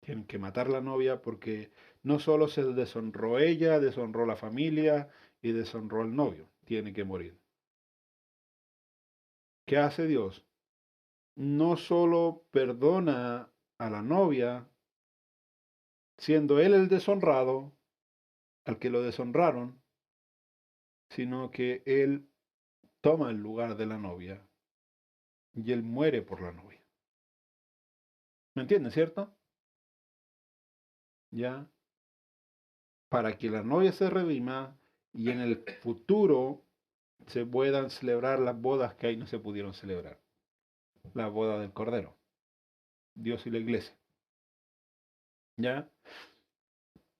Tienen que matar a la novia porque no solo se deshonró ella, deshonró la familia y deshonró al novio. Tiene que morir. ¿Qué hace Dios? No solo perdona a la novia, siendo él el deshonrado, al que lo deshonraron, sino que él toma el lugar de la novia y él muere por la novia. ¿Me entienden, cierto? Ya, para que la novia se redima y en el futuro se puedan celebrar las bodas que ahí no se pudieron celebrar. La boda del Cordero, Dios y la iglesia. ¿Ya?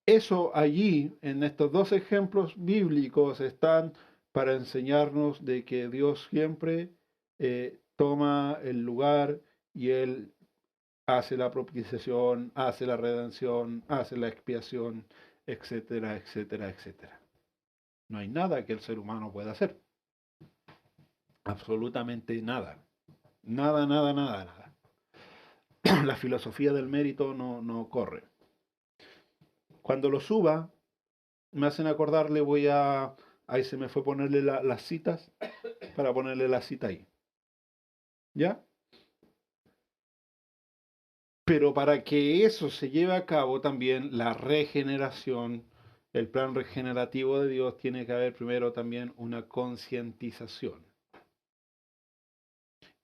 Eso allí, en estos dos ejemplos bíblicos, están para enseñarnos de que Dios siempre toma el lugar y Él hace la propiciación, hace la redención, hace la expiación, etcétera, etcétera, etcétera. No hay nada que el ser humano pueda hacer. Absolutamente nada. Nada, nada, nada, nada. La filosofía del mérito no corre. Cuando lo suba, me hacen acordarle, ahí se me fue ponerle las citas, para ponerle la cita ahí. ¿Ya? Pero para que eso se lleve a cabo también, la regeneración, el plan regenerativo de Dios, tiene que haber primero también una concientización.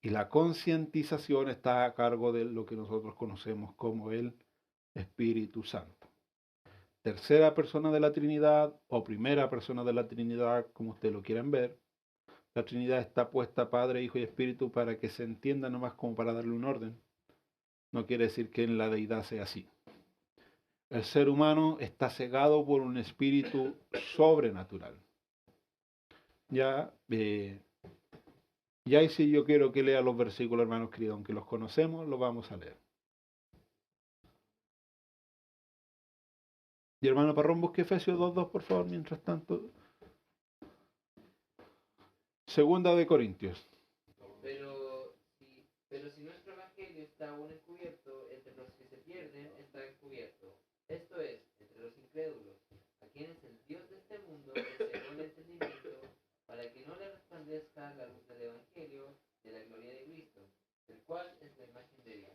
Y la concientización está a cargo de lo que nosotros conocemos como el Espíritu Santo. Tercera persona de la Trinidad o primera persona de la Trinidad, como ustedes lo quieran ver. La Trinidad está puesta Padre, Hijo y Espíritu para que se entienda nomás como para darle un orden. No quiere decir que en la deidad sea así. El ser humano está cegado por un espíritu sobrenatural. Ya, y ahí sí yo quiero que lea los versículos, hermanos queridos, aunque los conocemos, los vamos a leer. Y hermano Parrón, busque Efesios 2:2, por favor, mientras tanto. Segunda de Corintios. Pero si nuestro evangelio está aún encubierto, entre los que se pierden está encubierto. Esto es, entre los incrédulos, a quienes el Dios de este mundo les cegó el entendimiento, para que no les resplandezca la luz del evangelio de la gloria de Cristo, el cual es la imagen de Dios.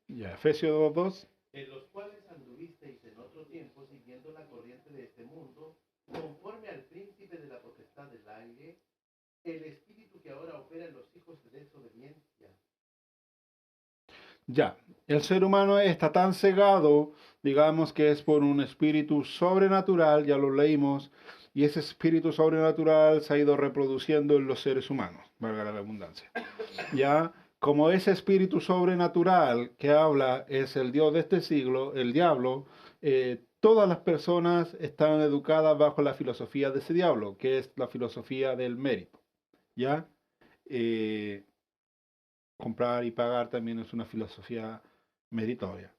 Ya, Efesios 2:2. En los cuales anduvisteis en otro tiempo siguiendo la corriente de este mundo, conforme al príncipe de la potestad del aire, el espíritu que ahora opera en los hijos de desobediencia. Ya, el ser humano está tan cegado, digamos que es por un espíritu sobrenatural, ya lo leímos, y ese espíritu sobrenatural se ha ido reproduciendo en los seres humanos, valga la redundancia. Ya, como ese espíritu sobrenatural que habla es el Dios de este siglo, el diablo, todas las personas están educadas bajo la filosofía de ese diablo, que es la filosofía del mérito. ¿Ya? Comprar y pagar también es una filosofía meritoria.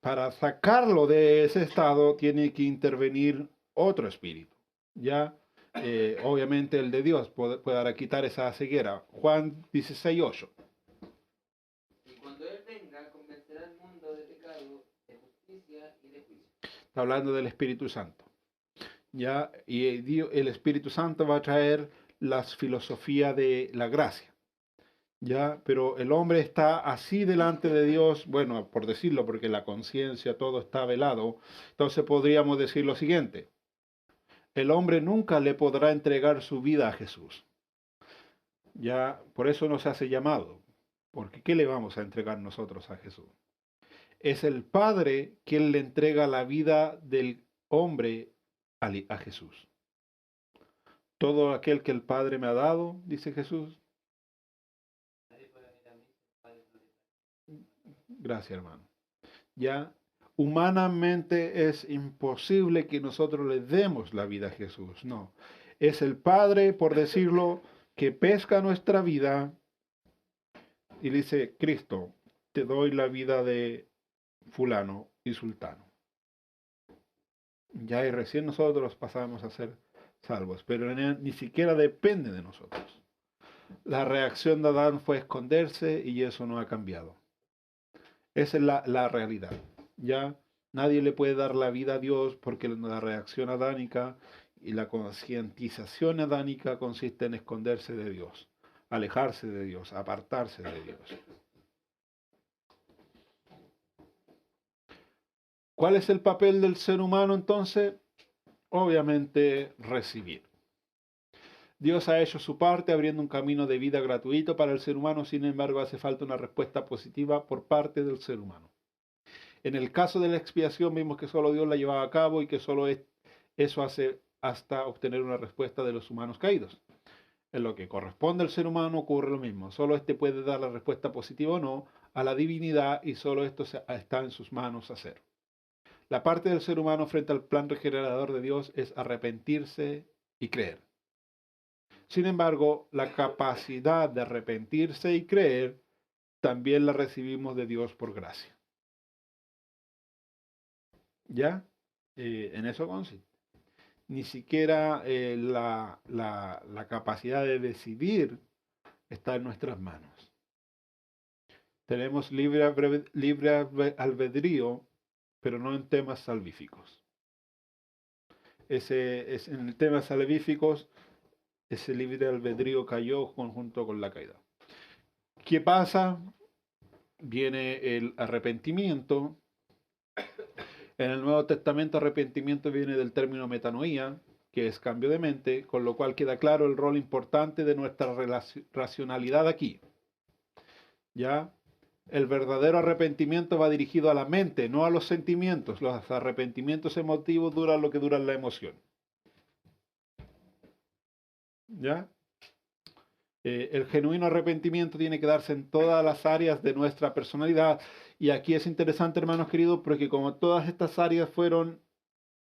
Para sacarlo de ese estado tiene que intervenir otro espíritu. ¿Ya? Obviamente el de Dios puede quitar esa ceguera. Juan 16:8. Y cuando Él venga, convencerá al mundo de pecado, de justicia y de juicio. Está hablando del Espíritu Santo. ¿Ya? Y el Espíritu Santo va a traer las filosofías de la gracia. ¿Ya? Pero el hombre está así delante de Dios, bueno, por decirlo, porque la conciencia, todo está velado. Entonces podríamos decir lo siguiente: el hombre nunca le podrá entregar su vida a Jesús. Ya, por eso no se hace llamado, porque ¿qué le vamos a entregar nosotros a Jesús? Es el Padre quien le entrega la vida del hombre a Jesús. Todo aquel que el Padre me ha dado, dice Jesús. Gracias, hermano. Ya, humanamente es imposible que nosotros le demos la vida a Jesús. No, es el Padre, por decirlo, que pesca nuestra vida y le dice: Cristo, te doy la vida de fulano y sultano. Ya y recién nosotros pasamos a ser salvos, pero ni siquiera depende de nosotros. La reacción de Adán fue esconderse y eso no ha cambiado. Esa es la realidad. Ya nadie le puede dar la vida a Dios porque la reacción adánica y la concientización adánica consiste en esconderse de Dios, alejarse de Dios, apartarse de Dios. ¿Cuál es el papel del ser humano entonces? Obviamente recibir. Dios ha hecho su parte abriendo un camino de vida gratuito para el ser humano, sin embargo hace falta una respuesta positiva por parte del ser humano. En el caso de la expiación vimos que solo Dios la llevaba a cabo y que solo eso hace hasta obtener una respuesta de los humanos caídos. En lo que corresponde al ser humano ocurre lo mismo. Solo éste puede dar la respuesta positiva o no a la divinidad y solo esto está en sus manos hacer. La parte del ser humano frente al plan regenerador de Dios es arrepentirse y creer. Sin embargo, la capacidad de arrepentirse y creer también la recibimos de Dios por gracia. ¿Ya? En eso consiste. Ni siquiera la capacidad de decidir está en nuestras manos. Tenemos libre albedrío, pero no en temas salvíficos. En temas salvíficos, ese libre albedrío cayó junto con la caída. ¿Qué pasa? Viene el arrepentimiento. En el Nuevo Testamento arrepentimiento viene del término metanoía, que es cambio de mente, con lo cual queda claro el rol importante de nuestra racionalidad aquí. ¿Ya? El verdadero arrepentimiento va dirigido a la mente, no a los sentimientos. Los arrepentimientos emotivos duran lo que dura la emoción. ¿Ya? El genuino arrepentimiento tiene que darse en todas las áreas de nuestra personalidad. Y aquí es interesante, hermanos queridos, porque como todas estas áreas fueron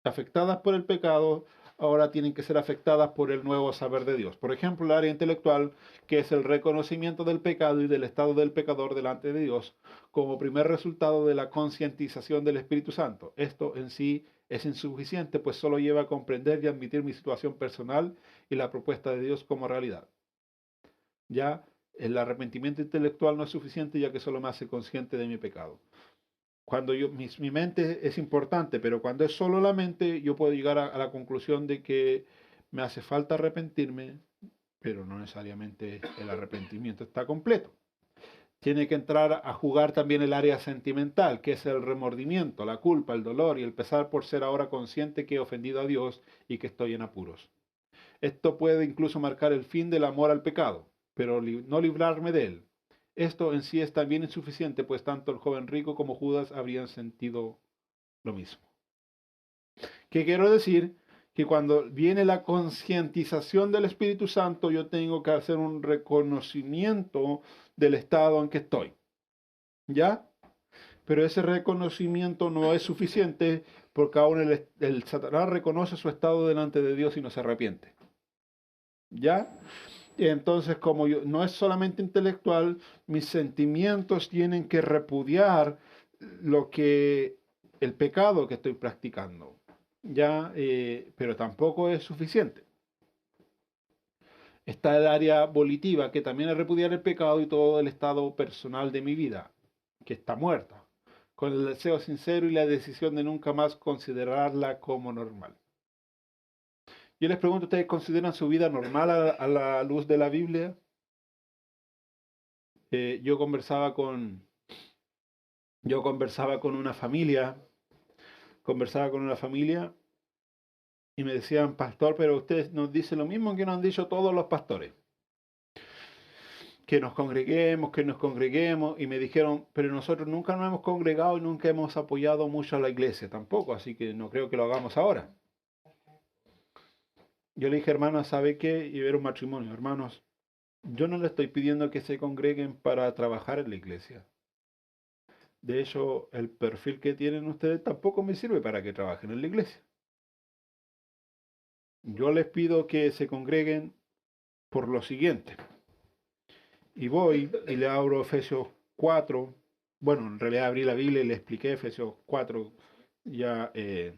afectadas por el pecado, ahora tienen que ser afectadas por el nuevo saber de Dios. Por ejemplo, el área intelectual, que es el reconocimiento del pecado y del estado del pecador delante de Dios, como primer resultado de la concientización del Espíritu Santo. Esto en sí es insuficiente, pues solo lleva a comprender y admitir mi situación personal y la propuesta de Dios como realidad. Ya el arrepentimiento intelectual no es suficiente, ya que solo me hace consciente de mi pecado. Cuando mi mente es importante, pero cuando es solo la mente, yo puedo llegar a la conclusión de que me hace falta arrepentirme, pero no necesariamente el arrepentimiento está completo. Tiene que entrar a jugar también el área sentimental, que es el remordimiento, la culpa, el dolor y el pesar por ser ahora consciente que he ofendido a Dios y que estoy en apuros. Esto puede incluso marcar el fin del amor al pecado, pero no librarme de él. Esto en sí es también insuficiente, pues tanto el joven rico como Judas habrían sentido lo mismo. ¿Qué quiero decir? Que cuando viene la concientización del Espíritu Santo, yo tengo que hacer un reconocimiento del estado en que estoy. ¿Ya? Pero ese reconocimiento no es suficiente porque aún el Satanás reconoce su estado delante de Dios y no se arrepiente. ¿Ya? Y entonces, como no es solamente intelectual, mis sentimientos tienen que repudiar el pecado que estoy practicando. ¿Ya? Pero tampoco es suficiente. Está el área volitiva, que también es repudiar el pecado y todo el estado personal de mi vida, que está muerta, con el deseo sincero y la decisión de nunca más considerarla como normal. Yo les pregunto, ¿ustedes consideran su vida normal a la luz de la Biblia? Yo conversaba con una familia, y me decían, pastor, pero usted nos dice lo mismo que nos han dicho todos los pastores. Que nos congreguemos, y me dijeron, pero nosotros nunca nos hemos congregado y nunca hemos apoyado mucho a la iglesia tampoco, así que no creo que lo hagamos ahora. Yo le dije, hermanos, ¿sabe qué? Y era un matrimonio, hermanos, yo no le estoy pidiendo que se congreguen para trabajar en la iglesia. De hecho, el perfil que tienen ustedes tampoco me sirve para que trabajen en la iglesia. Yo les pido que se congreguen por lo siguiente. Y voy y le abro Efesios 4, bueno, en realidad abrí la Biblia y le expliqué Efesios 4 ya, y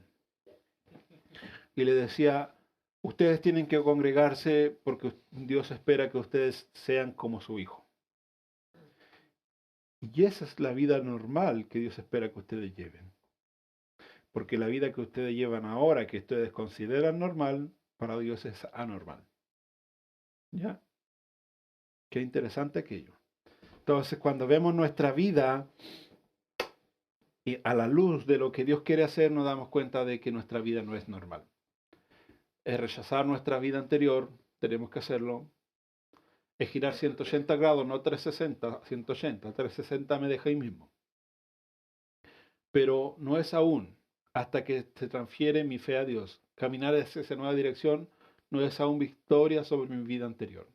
le decía, ustedes tienen que congregarse porque Dios espera que ustedes sean como su hijo. Y esa es la vida normal que Dios espera que ustedes lleven. Porque la vida que ustedes llevan ahora, que ustedes consideran normal, para Dios es anormal. ¿Ya? Qué interesante aquello. Entonces, cuando vemos nuestra vida y a la luz de lo que Dios quiere hacer, nos damos cuenta de que nuestra vida no es normal. Es rechazar nuestra vida anterior, tenemos que hacerlo. Es girar 180 grados, no 360, 180. 360 me deja ahí mismo. Pero no es aún hasta que se transfiere mi fe a Dios. Caminar hacia esa nueva dirección no es aún victoria sobre mi vida anterior.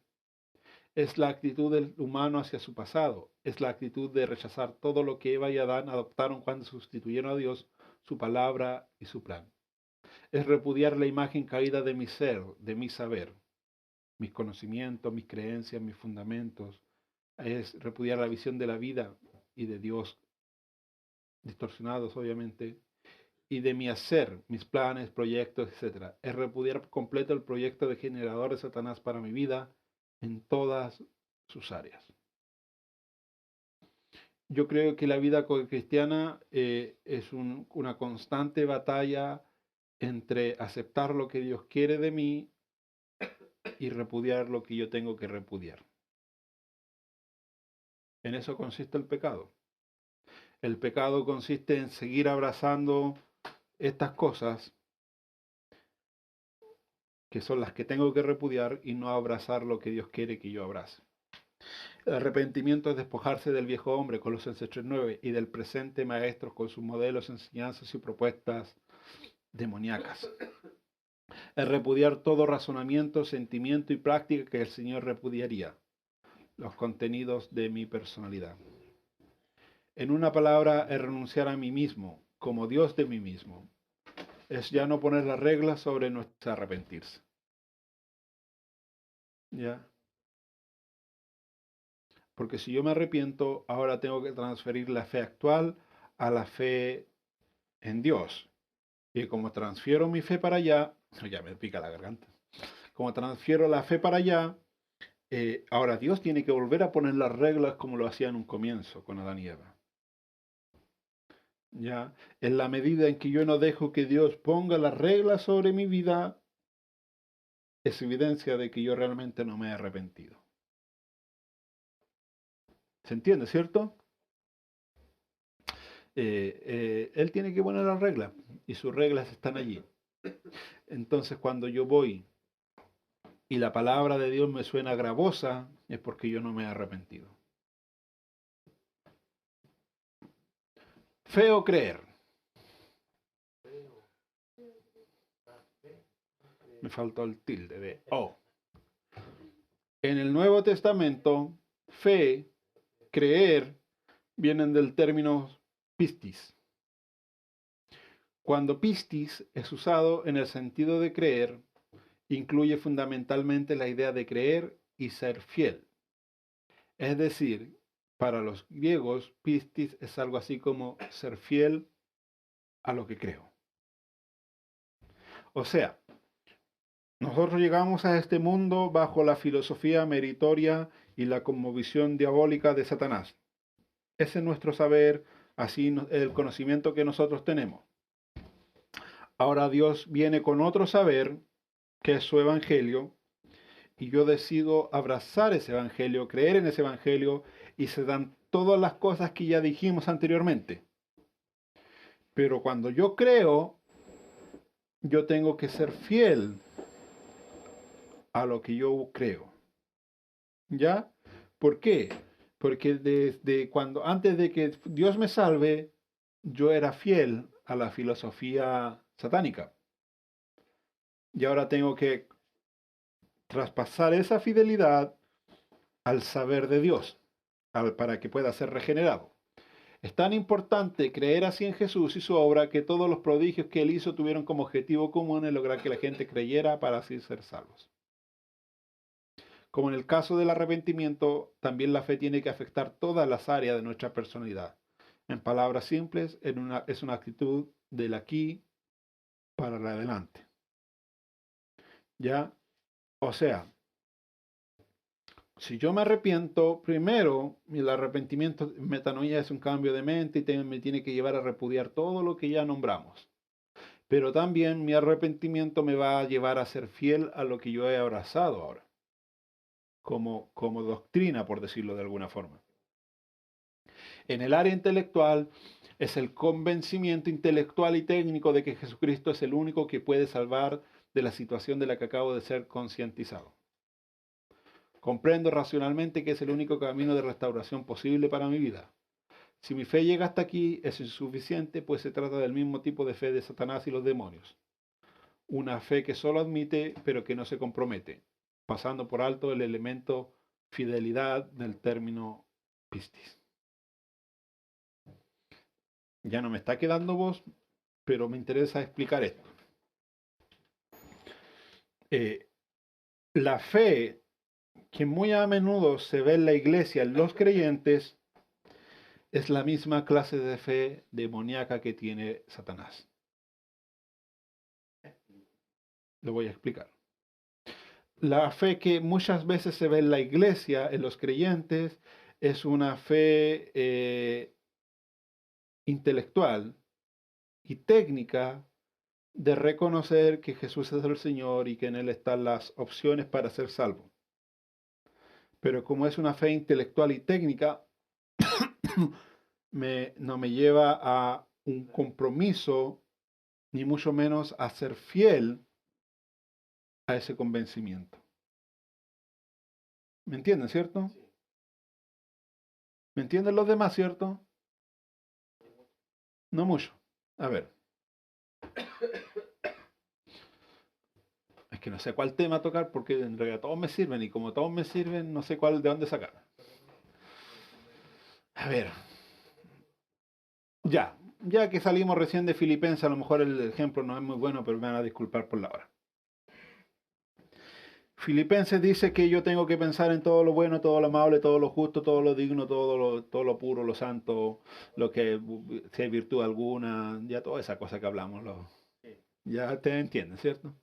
Es la actitud del humano hacia su pasado. Es la actitud de rechazar todo lo que Eva y Adán adoptaron cuando sustituyeron a Dios, su palabra y su plan. Es repudiar la imagen caída de mi ser, de mi saber, mis conocimientos, mis creencias, mis fundamentos. Es repudiar la visión de la vida y de Dios, distorsionados obviamente, y de mi hacer, mis planes, proyectos, etc. Es repudiar por completo el proyecto de generador de Satanás para mi vida en todas sus áreas. Yo creo que la vida cristiana es una constante batalla entre aceptar lo que Dios quiere de mí y repudiar lo que yo tengo que repudiar. En eso consiste el pecado. El pecado consiste en seguir abrazando estas cosas que son las que tengo que repudiar y no abrazar lo que Dios quiere que yo abrace. El arrepentimiento es despojarse del viejo hombre, Colosenses 3:9, y del presente maestro con sus modelos, enseñanzas y propuestas demoníacas. Es repudiar todo razonamiento, sentimiento y práctica que el Señor repudiaría, los contenidos de mi personalidad. En una palabra, es renunciar a mí mismo, como Dios de mí mismo. Es ya no poner las reglas sobre nuestro arrepentirse. ¿Ya? Porque si yo me arrepiento, ahora tengo que transferir la fe actual a la fe en Dios. Y como transfiero mi fe para allá, ya me pica la garganta. Como transfiero la fe para allá, ahora Dios tiene que volver a poner las reglas como lo hacía en un comienzo con Adán y Eva. Ya, en la medida en que yo no dejo que Dios ponga las reglas sobre mi vida, es evidencia de que yo realmente no me he arrepentido. ¿Se entiende, cierto? Él tiene que poner las reglas y sus reglas están allí. Entonces, cuando yo voy y la palabra de Dios me suena gravosa, es porque yo no me he arrepentido. Fe o creer. Me faltó el tilde de O. En el Nuevo Testamento, fe, creer, vienen del término pistis. Cuando pistis es usado en el sentido de creer, incluye fundamentalmente la idea de creer y ser fiel. Es decir, para los griegos, pistis es algo así como ser fiel a lo que creo. O sea, nosotros llegamos a este mundo bajo la filosofía meritoria y la cosmovisión diabólica de Satanás. Ese es nuestro saber, así el conocimiento que nosotros tenemos. Ahora Dios viene con otro saber, que es su evangelio, y yo decido abrazar ese evangelio, creer en ese evangelio, y se dan todas las cosas que ya dijimos anteriormente. Pero cuando yo creo, yo tengo que ser fiel a lo que yo creo. ¿Ya? ¿Por qué? Porque desde cuando, antes de que Dios me salve, yo era fiel a la filosofía satánica. Y ahora tengo que traspasar esa fidelidad al saber de Dios, para que pueda ser regenerado. Es tan importante creer así en Jesús y su obra que todos los prodigios que él hizo tuvieron como objetivo común el lograr que la gente creyera para así ser salvos. Como en el caso del arrepentimiento, también la fe tiene que afectar todas las áreas de nuestra personalidad. En palabras simples, es una actitud del aquí para el adelante. ¿Ya? O sea, si yo me arrepiento, primero, el arrepentimiento, metanoia es un cambio de mente y me tiene que llevar a repudiar todo lo que ya nombramos. Pero también mi arrepentimiento me va a llevar a ser fiel a lo que yo he abrazado ahora, como doctrina, por decirlo de alguna forma. En el área intelectual es el convencimiento intelectual y técnico de que Jesucristo es el único que puede salvar de la situación de la que acabo de ser concientizado. Comprendo racionalmente que es el único camino de restauración posible para mi vida. Si mi fe llega hasta aquí, es insuficiente, pues se trata del mismo tipo de fe de Satanás y los demonios. Una fe que solo admite, pero que no se compromete, pasando por alto el elemento fidelidad del término pistis. Ya no me está quedando voz, pero me interesa explicar esto. La fe que muy a menudo se ve en la iglesia, en los creyentes, es la misma clase de fe demoníaca que tiene Satanás. Lo voy a explicar. La fe que muchas veces se ve en la iglesia, en los creyentes, es una fe intelectual y técnica de reconocer que Jesús es el Señor y que en Él están las opciones para ser salvo. Pero como es una fe intelectual y técnica, no me lleva a un compromiso, ni mucho menos a ser fiel a ese convencimiento. ¿Me entienden, cierto? ¿Me entienden los demás, cierto? No mucho. A ver. Es que no sé cuál tema tocar porque en realidad todos me sirven y como todos me sirven, no sé cuál de dónde sacar. A ver. Ya que salimos recién de Filipenses, a lo mejor el ejemplo no es muy bueno, pero me van a disculpar por la hora. Filipenses dice que yo tengo que pensar en todo lo bueno, todo lo amable, todo lo justo, todo lo digno, todo lo puro, lo santo, lo que si hay virtud alguna, ya toda esa cosa que hablamos. Ya te entienden, ¿cierto?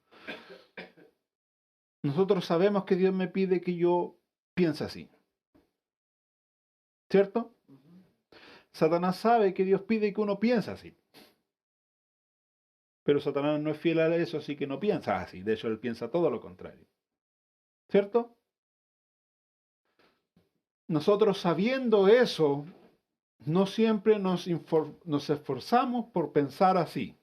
Nosotros sabemos que Dios me pide que yo piense así. ¿Cierto? Satanás sabe que Dios pide que uno piense así. Pero Satanás no es fiel a eso, así que no piensa así. De hecho, él piensa todo lo contrario. ¿Cierto? Nosotros sabiendo eso, no siempre nos esforzamos por pensar así.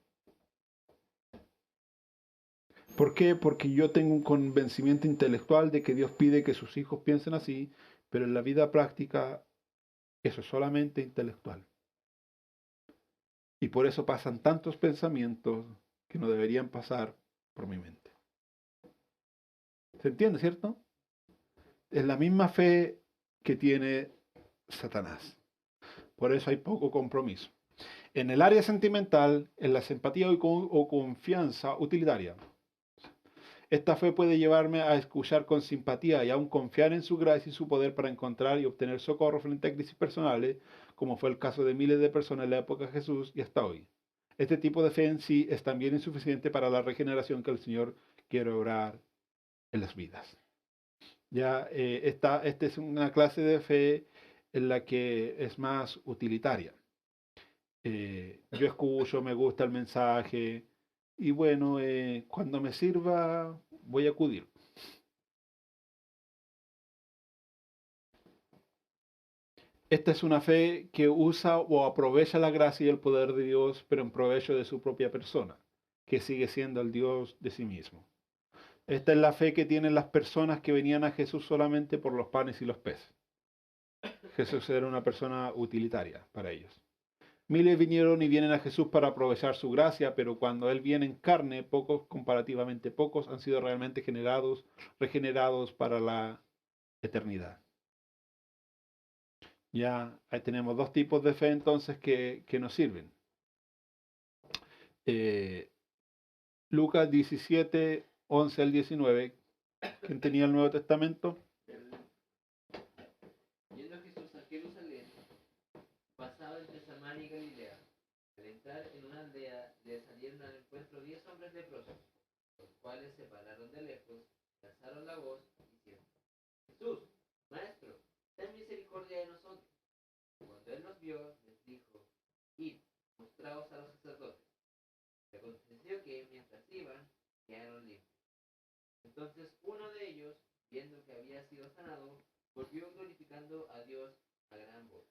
¿Por qué? Porque yo tengo un convencimiento intelectual de que Dios pide que sus hijos piensen así, pero en la vida práctica eso es solamente intelectual. Y por eso pasan tantos pensamientos que no deberían pasar por mi mente. ¿Se entiende, cierto? Es la misma fe que tiene Satanás. Por eso hay poco compromiso. En el área sentimental, en la simpatía o confianza utilitaria, esta fe puede llevarme a escuchar con simpatía y aún confiar en su gracia y su poder para encontrar y obtener socorro frente a crisis personales, como fue el caso de miles de personas en la época de Jesús y hasta hoy. Este tipo de fe en sí es también insuficiente para la regeneración que el Señor quiere obrar en las vidas. Ya, esta es una clase de fe en la que es más utilitaria. Yo escucho, me gusta el mensaje y bueno, cuando me sirva voy a acudir. Esta es una fe que usa o aprovecha la gracia y el poder de Dios, pero en provecho de su propia persona, que sigue siendo el Dios de sí mismo. Esta es la fe que tienen las personas que venían a Jesús solamente por los panes y los peces. Jesús era una persona utilitaria para ellos. Miles vinieron y vienen a Jesús para aprovechar su gracia, pero cuando Él viene en carne, pocos, comparativamente pocos, han sido realmente regenerados para la eternidad. Ya ahí tenemos dos tipos de fe entonces que nos sirven. Lucas 17, 11 al 19. ¿Quién tenía el Nuevo Testamento? Yendo Jesús a Jerusalén, pasaba entre Samaria cuales se pararon de lejos, alzaron la voz, diciendo: Jesús, Maestro, ten misericordia de nosotros. Cuando él los vio, les dijo: Id, mostraos a los sacerdotes. Y aconteció que, mientras iban, quedaron limpios. Entonces uno de ellos, viendo que había sido sanado, volvió glorificando a Dios a gran voz.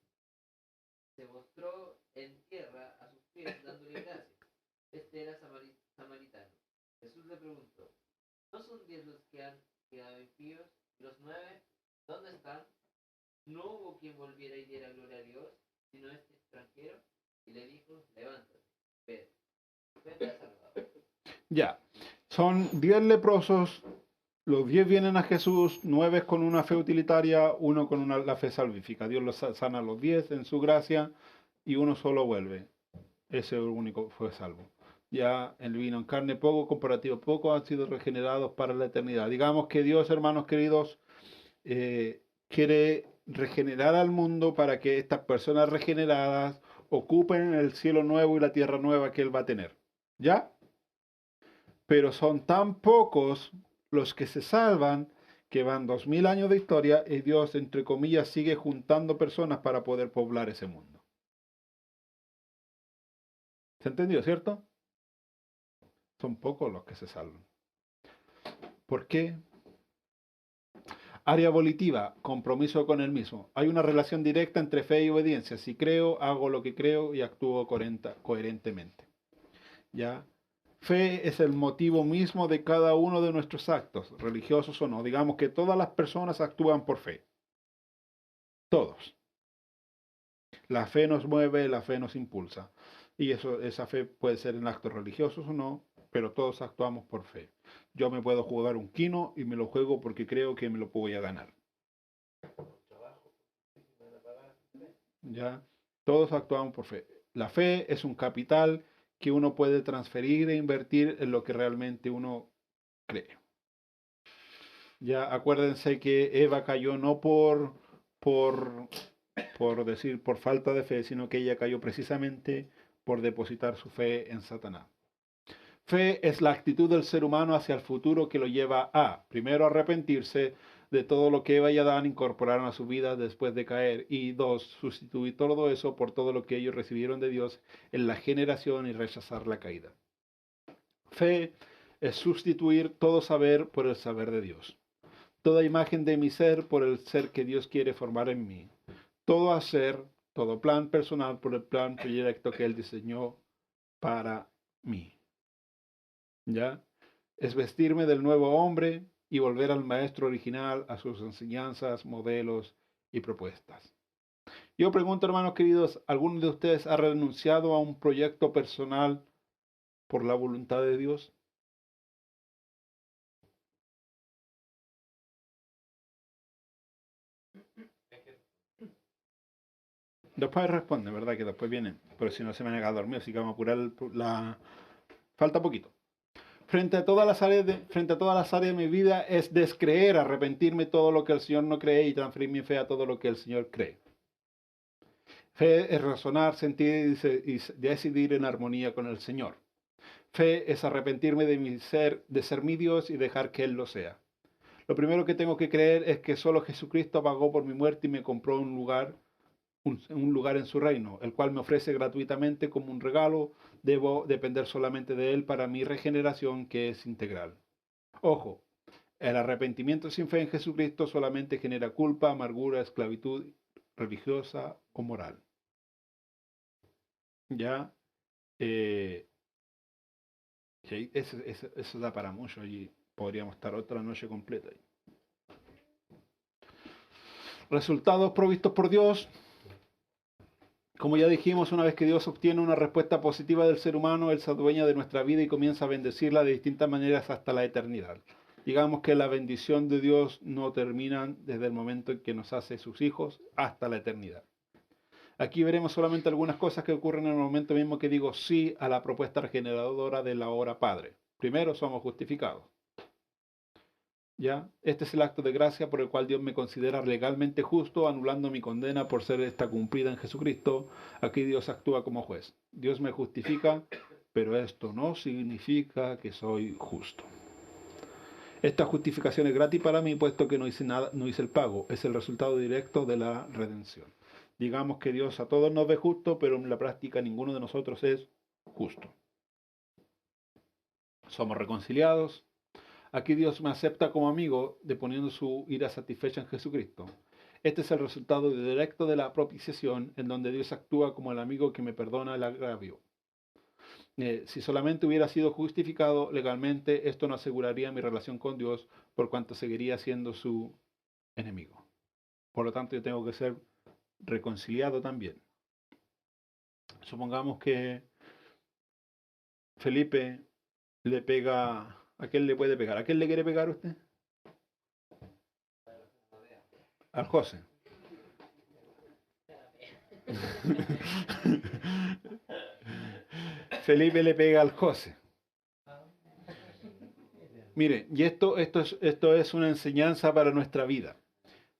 Se postró en tierra a sus pies, dándole gracias. Este era samaritano. Jesús le preguntó: ¿No son 10 los que han quedado impíos? ¿Y los 9, dónde están? ¿No hubo quien volviera y diera gloria a Dios, sino este extranjero? Y le dijo: levántate, ve, te has salvado. Ya, son 10 leprosos, los 10 vienen a Jesús, 9 con una fe utilitaria, 1 con la fe salvífica. Dios los sana a los 10 en su gracia y uno solo vuelve. Ese único fue salvo. Ya el vino en carne poco, comparativo poco, han sido regenerados para la eternidad. Digamos que Dios, hermanos queridos, quiere regenerar al mundo para que estas personas regeneradas ocupen el cielo nuevo y la tierra nueva que Él va a tener. ¿Ya? Pero son tan pocos los que se salvan que van 2000 años de historia y Dios, entre comillas, sigue juntando personas para poder poblar ese mundo. ¿Se entendió, cierto? Son pocos los que se salvan. ¿Por qué? Área volitiva, compromiso con el mismo. Hay una relación directa entre fe y obediencia. Si creo, hago lo que creo y actúo coherentemente. ¿Ya? Fe es el motivo mismo de cada uno de nuestros actos, religiosos o no. Digamos que todas las personas actúan por fe. Todos. La fe nos mueve, la fe nos impulsa. Y esa fe puede ser en actos religiosos o no, pero todos actuamos por fe. Yo me puedo jugar un quino y me lo juego porque creo que me lo voy a ganar. ¿Ya? Todos actuamos por fe. La fe es un capital que uno puede transferir e invertir en lo que realmente uno cree. Ya acuérdense que Eva cayó no por decir por falta de fe, sino que ella cayó precisamente por depositar su fe en Satanás. Fe es la actitud del ser humano hacia el futuro que lo lleva a, primero, arrepentirse de todo lo que Eva y Adán incorporaron a su vida después de caer, y 2, sustituir todo eso por todo lo que ellos recibieron de Dios en la generación y rechazar la caída. Fe es sustituir todo saber por el saber de Dios, toda imagen de mi ser por el ser que Dios quiere formar en mí, todo hacer, todo plan personal por el plan proyecto que Él diseñó para mí. ¿Ya? Es vestirme del nuevo hombre y volver al maestro original, a sus enseñanzas, modelos y propuestas. Yo pregunto, hermanos queridos, ¿alguno de ustedes ha renunciado a un proyecto personal por la voluntad de Dios? Después responde, ¿verdad? Que después vienen, pero si no se me han quedado dormidos, así que vamos a apurar Falta poquito. Frente a todas las áreas de mi vida es descreer, arrepentirme de todo lo que el Señor no cree y transferir mi fe a todo lo que el Señor cree. Fe es razonar, sentir y decidir en armonía con el Señor. Fe es arrepentirme de ser mi Dios y dejar que Él lo sea. Lo primero que tengo que creer es que solo Jesucristo pagó por mi muerte y me compró un lugar en su reino, el cual me ofrece gratuitamente como un regalo. Debo depender solamente de Él para mi regeneración, que es integral. Ojo, el arrepentimiento sin fe en Jesucristo solamente genera culpa, amargura, esclavitud religiosa o moral. Ya, eso da para mucho y podríamos estar otra noche completa ahí. Resultados provistos por Dios. Como ya dijimos, una vez que Dios obtiene una respuesta positiva del ser humano, Él se adueña de nuestra vida y comienza a bendecirla de distintas maneras hasta la eternidad. Digamos que la bendición de Dios no termina desde el momento en que nos hace sus hijos hasta la eternidad. Aquí veremos solamente algunas cosas que ocurren en el momento mismo que digo sí a la propuesta regeneradora de la obra Padre. Primero, somos justificados. ¿Ya? Este es el acto de gracia por el cual Dios me considera legalmente justo, anulando mi condena por ser esta cumplida en Jesucristo. Aquí Dios actúa como juez. Dios me justifica, pero esto no significa que soy justo. Esta justificación es gratis para mí, puesto que no hice nada, no hice el pago. Es el resultado directo de la redención. Digamos que Dios a todos nos ve justo, pero en la práctica ninguno de nosotros es justo. Somos reconciliados. Aquí Dios me acepta como amigo, deponiendo su ira satisfecha en Jesucristo. Este es el resultado directo de la propiciación, en donde Dios actúa como el amigo que me perdona el agravio. Si solamente hubiera sido justificado legalmente, esto no aseguraría mi relación con Dios, por cuanto seguiría siendo su enemigo. Por lo tanto, yo tengo que ser reconciliado también. Supongamos que Felipe le pega. ¿A quién le puede pegar? ¿A quién le quiere pegar usted? Al José. Felipe le pega al José. Mire, y esto es una enseñanza para nuestra vida.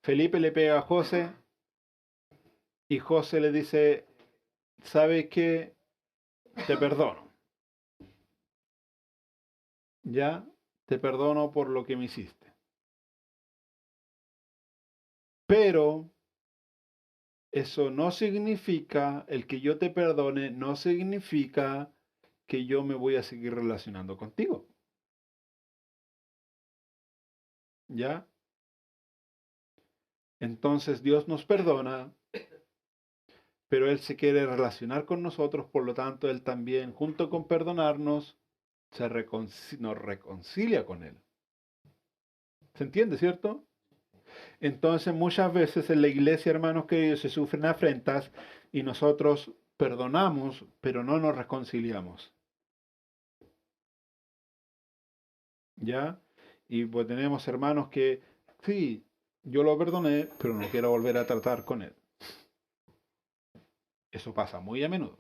Felipe le pega a José y José le dice, ¿sabes qué? Te perdono. Ya, te perdono por lo que me hiciste. Pero eso no significa, el que yo te perdone, no significa que yo me voy a seguir relacionando contigo. ¿Ya? Entonces Dios nos perdona, pero Él se quiere relacionar con nosotros, por lo tanto Él también, junto con perdonarnos, nos reconcilia con Él. ¿Se entiende, cierto? Entonces muchas veces en la iglesia, hermanos queridos, se sufren afrentas y nosotros perdonamos, pero no nos reconciliamos. ¿Ya? Y pues tenemos hermanos que, sí, yo lo perdoné, pero no quiero volver a tratar con él. Eso pasa muy a menudo.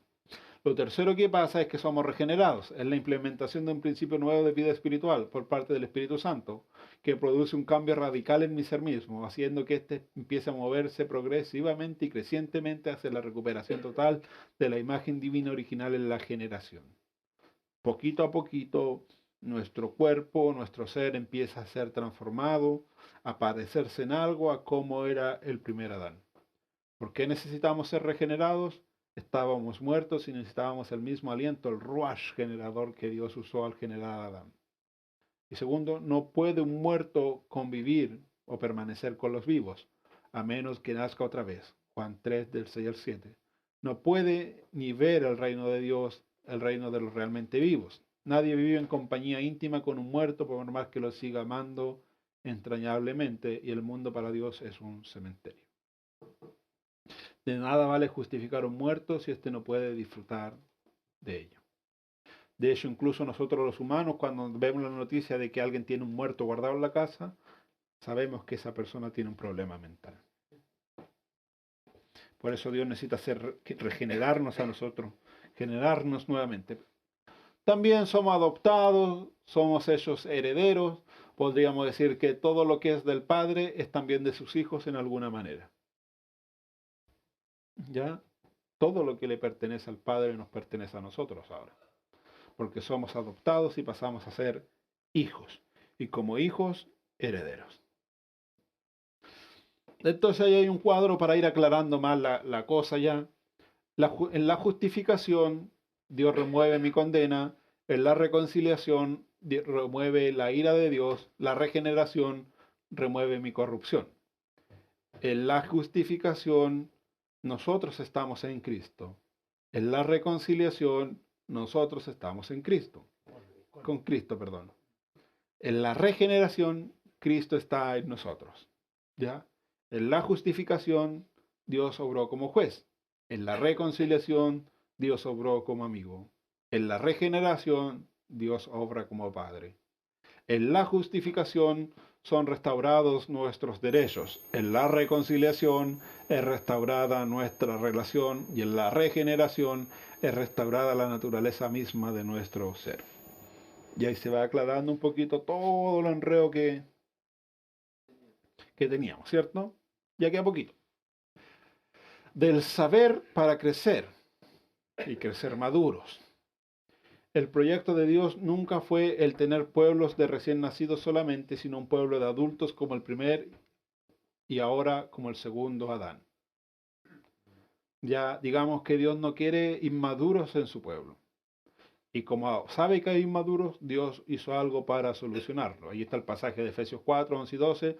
Lo tercero que pasa es que somos regenerados. Es la implementación de un principio nuevo de vida espiritual por parte del Espíritu Santo, que produce un cambio radical en mi ser mismo, haciendo que éste empiece a moverse progresivamente y crecientemente hacia la recuperación total de la imagen divina original en la generación. Poquito a poquito, nuestro cuerpo, nuestro ser empieza a ser transformado, a parecerse en algo a como era el primer Adán. ¿Por qué necesitamos ser regenerados? Estábamos muertos y necesitábamos el mismo aliento, el ruach generador que Dios usó al generar a Adán. Y segundo, no puede un muerto convivir o permanecer con los vivos, a menos que nazca otra vez. Juan 3, del 6 al 7. No puede ni ver el reino de Dios, el reino de los realmente vivos. Nadie vive en compañía íntima con un muerto, por más que lo siga amando entrañablemente, y el mundo para Dios es un cementerio. De nada vale justificar a un muerto si éste no puede disfrutar de ello. De hecho, incluso nosotros los humanos, cuando vemos la noticia de que alguien tiene un muerto guardado en la casa, sabemos que esa persona tiene un problema mental. Por eso Dios necesita regenerarnos a nosotros, generarnos nuevamente. También somos adoptados, somos hechos herederos. Podríamos decir que todo lo que es del Padre es también de sus hijos en alguna manera. ¿Ya? Todo lo que le pertenece al Padre nos pertenece a nosotros ahora. Porque somos adoptados y pasamos a ser hijos. Y como hijos, herederos. Entonces ahí hay un cuadro para ir aclarando más la cosa ya. En la justificación, Dios remueve mi condena. En la reconciliación, remueve la ira de Dios. La regeneración remueve mi corrupción. En la justificación, nosotros estamos en Cristo. En la reconciliación, nosotros estamos en Cristo. Con Cristo, perdón. En la regeneración, Cristo está en nosotros. ¿Ya? En la justificación, Dios obró como juez. En la reconciliación, Dios obró como amigo. En la regeneración, Dios obra como Padre. En la justificación son restaurados nuestros derechos. En la reconciliación es restaurada nuestra relación y en la regeneración es restaurada la naturaleza misma de nuestro ser. Y ahí se va aclarando un poquito todo el enredo que teníamos, ¿cierto? Ya queda poquito. Del saber para crecer y crecer maduros. El proyecto de Dios nunca fue el tener pueblos de recién nacidos solamente, sino un pueblo de adultos como el primer y ahora como el segundo Adán. Ya digamos que Dios no quiere inmaduros en su pueblo. Y como sabe que hay inmaduros, Dios hizo algo para solucionarlo. Ahí está el pasaje de Efesios 4, 11 y 12,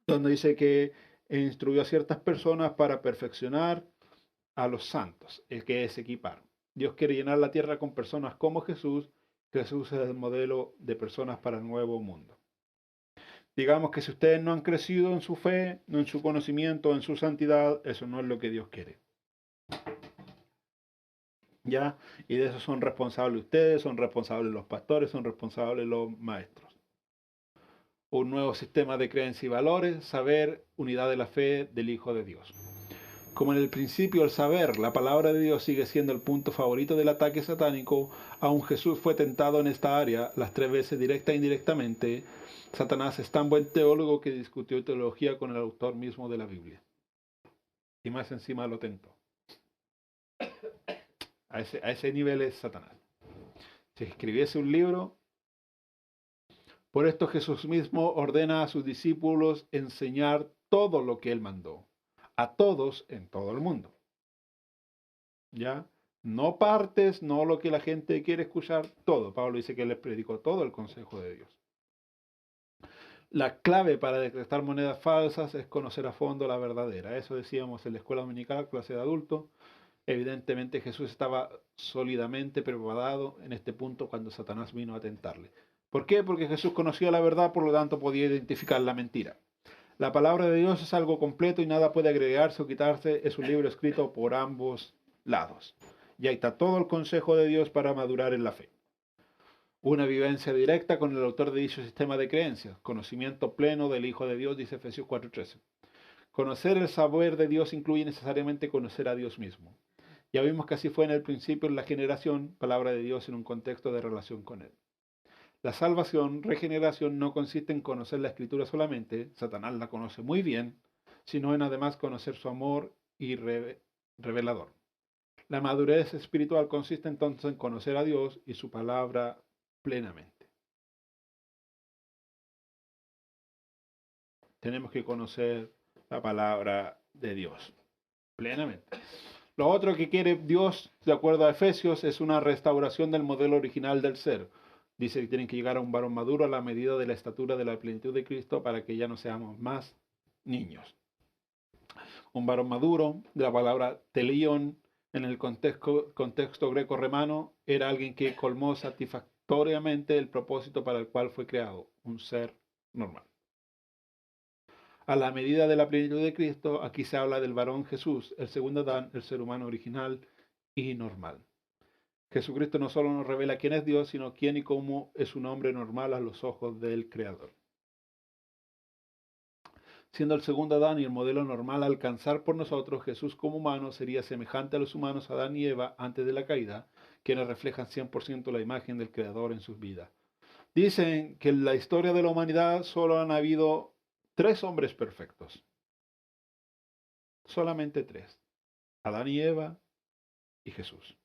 donde dice que instruyó a ciertas personas para perfeccionar a los santos, el que es equipar. Dios quiere llenar la tierra con personas como Jesús. Jesús es el modelo de personas para el nuevo mundo. Digamos que si ustedes no han crecido en su fe, no en su conocimiento, en su santidad, eso no es lo que Dios quiere. ¿Ya? Y de eso son responsables ustedes, son responsables los pastores, son responsables los maestros. Un nuevo sistema de creencias y valores, saber, unidad de la fe del Hijo de Dios. Como en el principio el saber, la palabra de Dios sigue siendo el punto favorito del ataque satánico, aun Jesús fue tentado en esta área las 3 veces directa e indirectamente. Satanás es tan buen teólogo que discutió teología con el autor mismo de la Biblia. Y más encima lo tentó. A ese nivel es Satanás. Si escribiese un libro, por esto Jesús mismo ordena a sus discípulos enseñar todo lo que él mandó, a todos en todo el mundo. ¿Ya? No partes, no lo que la gente quiere escuchar, todo. Pablo dice que les predicó todo el consejo de Dios. La clave para detectar monedas falsas es conocer a fondo la verdadera. Eso decíamos en la escuela dominical, clase de adulto. Evidentemente Jesús estaba sólidamente preparado en este punto cuando Satanás vino a tentarle. ¿Por qué? Porque Jesús conocía la verdad, por lo tanto podía identificar la mentira. La palabra de Dios es algo completo y nada puede agregarse o quitarse. Es un libro escrito por ambos lados. Y ahí está todo el consejo de Dios para madurar en la fe. Una vivencia directa con el autor de dicho sistema de creencias. Conocimiento pleno del Hijo de Dios, dice Efesios 4:13. Conocer el saber de Dios incluye necesariamente conocer a Dios mismo. Ya vimos que así fue en el principio en la generación, palabra de Dios en un contexto de relación con Él. La salvación, regeneración, no consiste en conocer la Escritura solamente, Satanás la conoce muy bien, sino en además conocer su amor y revelador. La madurez espiritual consiste entonces en conocer a Dios y su palabra plenamente. Tenemos que conocer la palabra de Dios plenamente. Lo otro que quiere Dios, de acuerdo a Efesios, es una restauración del modelo original del ser. Dice que tienen que llegar a un varón maduro a la medida de la estatura de la plenitud de Cristo para que ya no seamos más niños. Un varón maduro, de la palabra telión, en el contexto greco-romano, era alguien que colmó satisfactoriamente el propósito para el cual fue creado, un ser normal. A la medida de la plenitud de Cristo, aquí se habla del varón Jesús, el segundo Adán, el ser humano original y normal. Jesucristo no solo nos revela quién es Dios, sino quién y cómo es un hombre normal a los ojos del Creador. Siendo el segundo Adán y el modelo normal a alcanzar por nosotros, Jesús como humano sería semejante a los humanos Adán y Eva antes de la caída, quienes reflejan 100% la imagen del Creador en sus vidas. Dicen que en la historia de la humanidad solo han habido 3 hombres perfectos. Solamente 3. Adán y Eva y Jesús.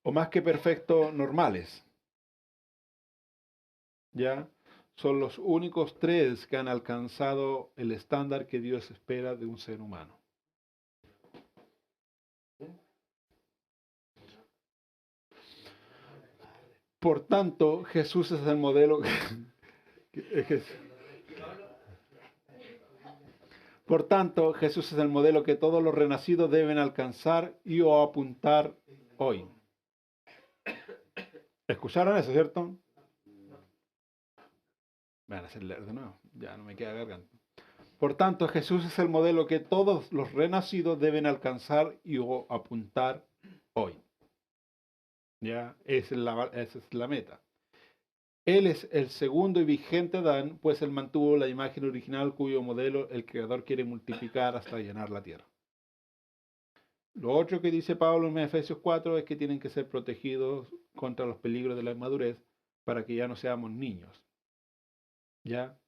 O más que perfectos, normales. ¿Ya? Son los únicos 3 que han alcanzado el estándar que Dios espera de un ser humano. Por tanto, Jesús es el modelo Por tanto, Jesús es el modelo que todos los renacidos deben alcanzar y o apuntar hoy. ¿Escucharon eso, cierto? Van a hacer leer de nuevo, ya no me queda garganta. Por tanto, Jesús es el modelo que todos los renacidos deben alcanzar y o apuntar hoy. Ya, esa es la meta. Él es el segundo y vigente Adán, pues él mantuvo la imagen original cuyo modelo el Creador quiere multiplicar hasta llenar la tierra. Lo otro que dice Pablo en Efesios 4 es que tienen que ser protegidos contra los peligros de la inmadurez para que ya no seamos niños. ¿Ya?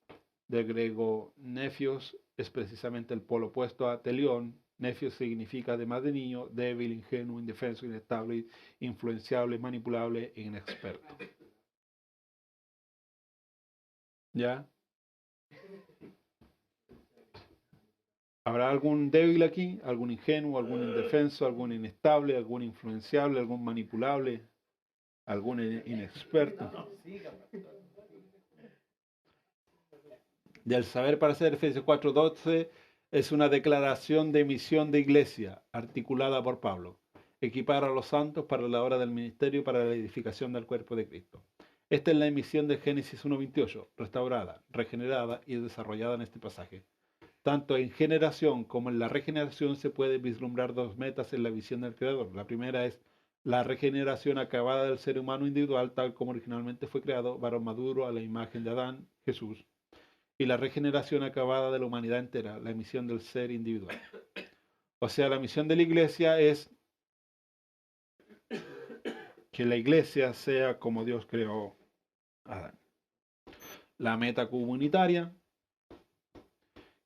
Del griego nefios es precisamente el polo opuesto a telión, Nefio significa además de niño, débil, ingenuo, indefenso, inestable, influenciable, manipulable e inexperto. ¿Ya? ¿Habrá algún débil aquí? ¿Algún ingenuo? ¿Algún indefenso? ¿Algún inestable? ¿Algún influenciable? ¿Algún manipulable? ¿Algún inexperto? Del saber para ser, Efesios 4:12, es una declaración de misión de iglesia articulada por Pablo. Equipar a los santos para la obra del ministerio, para la edificación del cuerpo de Cristo. Esta es la emisión de Génesis 1:28, restaurada, regenerada y desarrollada en este pasaje. Tanto en generación como en la regeneración se puede vislumbrar dos metas en la visión del Creador. La primera es la regeneración acabada del ser humano individual, tal como originalmente fue creado, varón maduro a la imagen de Adán, Jesús. Y la regeneración acabada de la humanidad entera, la misión del ser individual. O sea, la misión de la iglesia es que la iglesia sea como Dios creó a Adán. La meta comunitaria,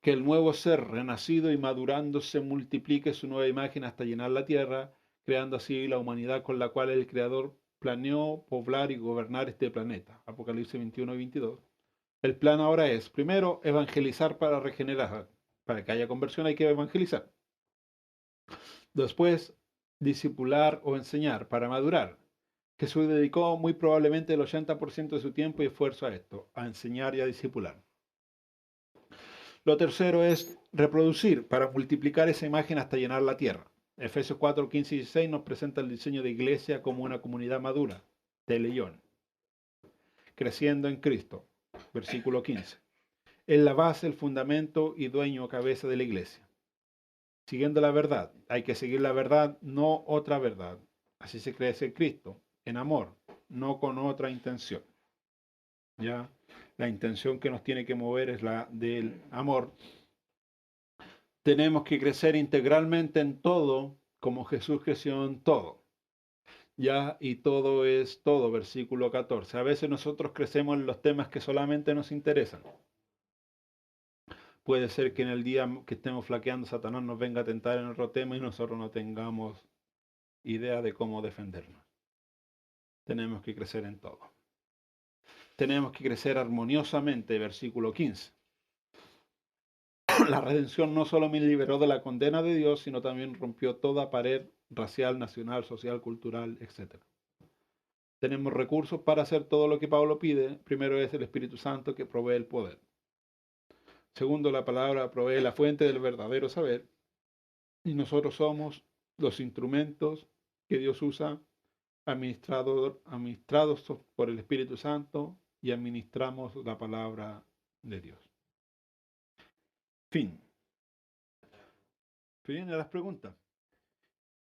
que el nuevo ser renacido y madurando se multiplique su nueva imagen hasta llenar la tierra, creando así la humanidad con la cual el Creador planeó poblar y gobernar este planeta. Apocalipsis 21 y 22. El plan ahora es, primero, evangelizar para regenerar. Para que haya conversión hay que evangelizar. Después, discipular o enseñar para madurar. Jesús dedicó muy probablemente el 80% de su tiempo y esfuerzo a esto, a enseñar y a discipular. Lo tercero es reproducir para multiplicar esa imagen hasta llenar la tierra. Efesios 4, 15 y 16 nos presenta el diseño de iglesia como una comunidad madura, teleión, creciendo en Cristo. Versículo 15. Es la base, el fundamento y dueño o cabeza de la iglesia. Siguiendo la verdad. Hay que seguir la verdad, no otra verdad. Así se crece en Cristo, en amor, no con otra intención. ¿Ya? La intención que nos tiene que mover es la del amor. Tenemos que crecer integralmente en todo, como Jesús creció en todo. Ya, y todo es todo, versículo 14. A veces nosotros crecemos en los temas que solamente nos interesan. Puede ser que en el día que estemos flaqueando, Satanás nos venga a tentar en otro tema y nosotros no tengamos idea de cómo defendernos. Tenemos que crecer en todo. Tenemos que crecer armoniosamente, versículo 15. La redención no solo me liberó de la condena de Dios, sino también rompió toda pared racial, nacional, social, cultural, etc. Tenemos recursos para hacer todo lo que Pablo pide. Primero es el Espíritu Santo que provee el poder. Segundo, la palabra provee la fuente del verdadero saber. Y nosotros somos los instrumentos que Dios usa, administrados por el Espíritu Santo, y administramos la palabra de Dios. Fin. Fin de las preguntas.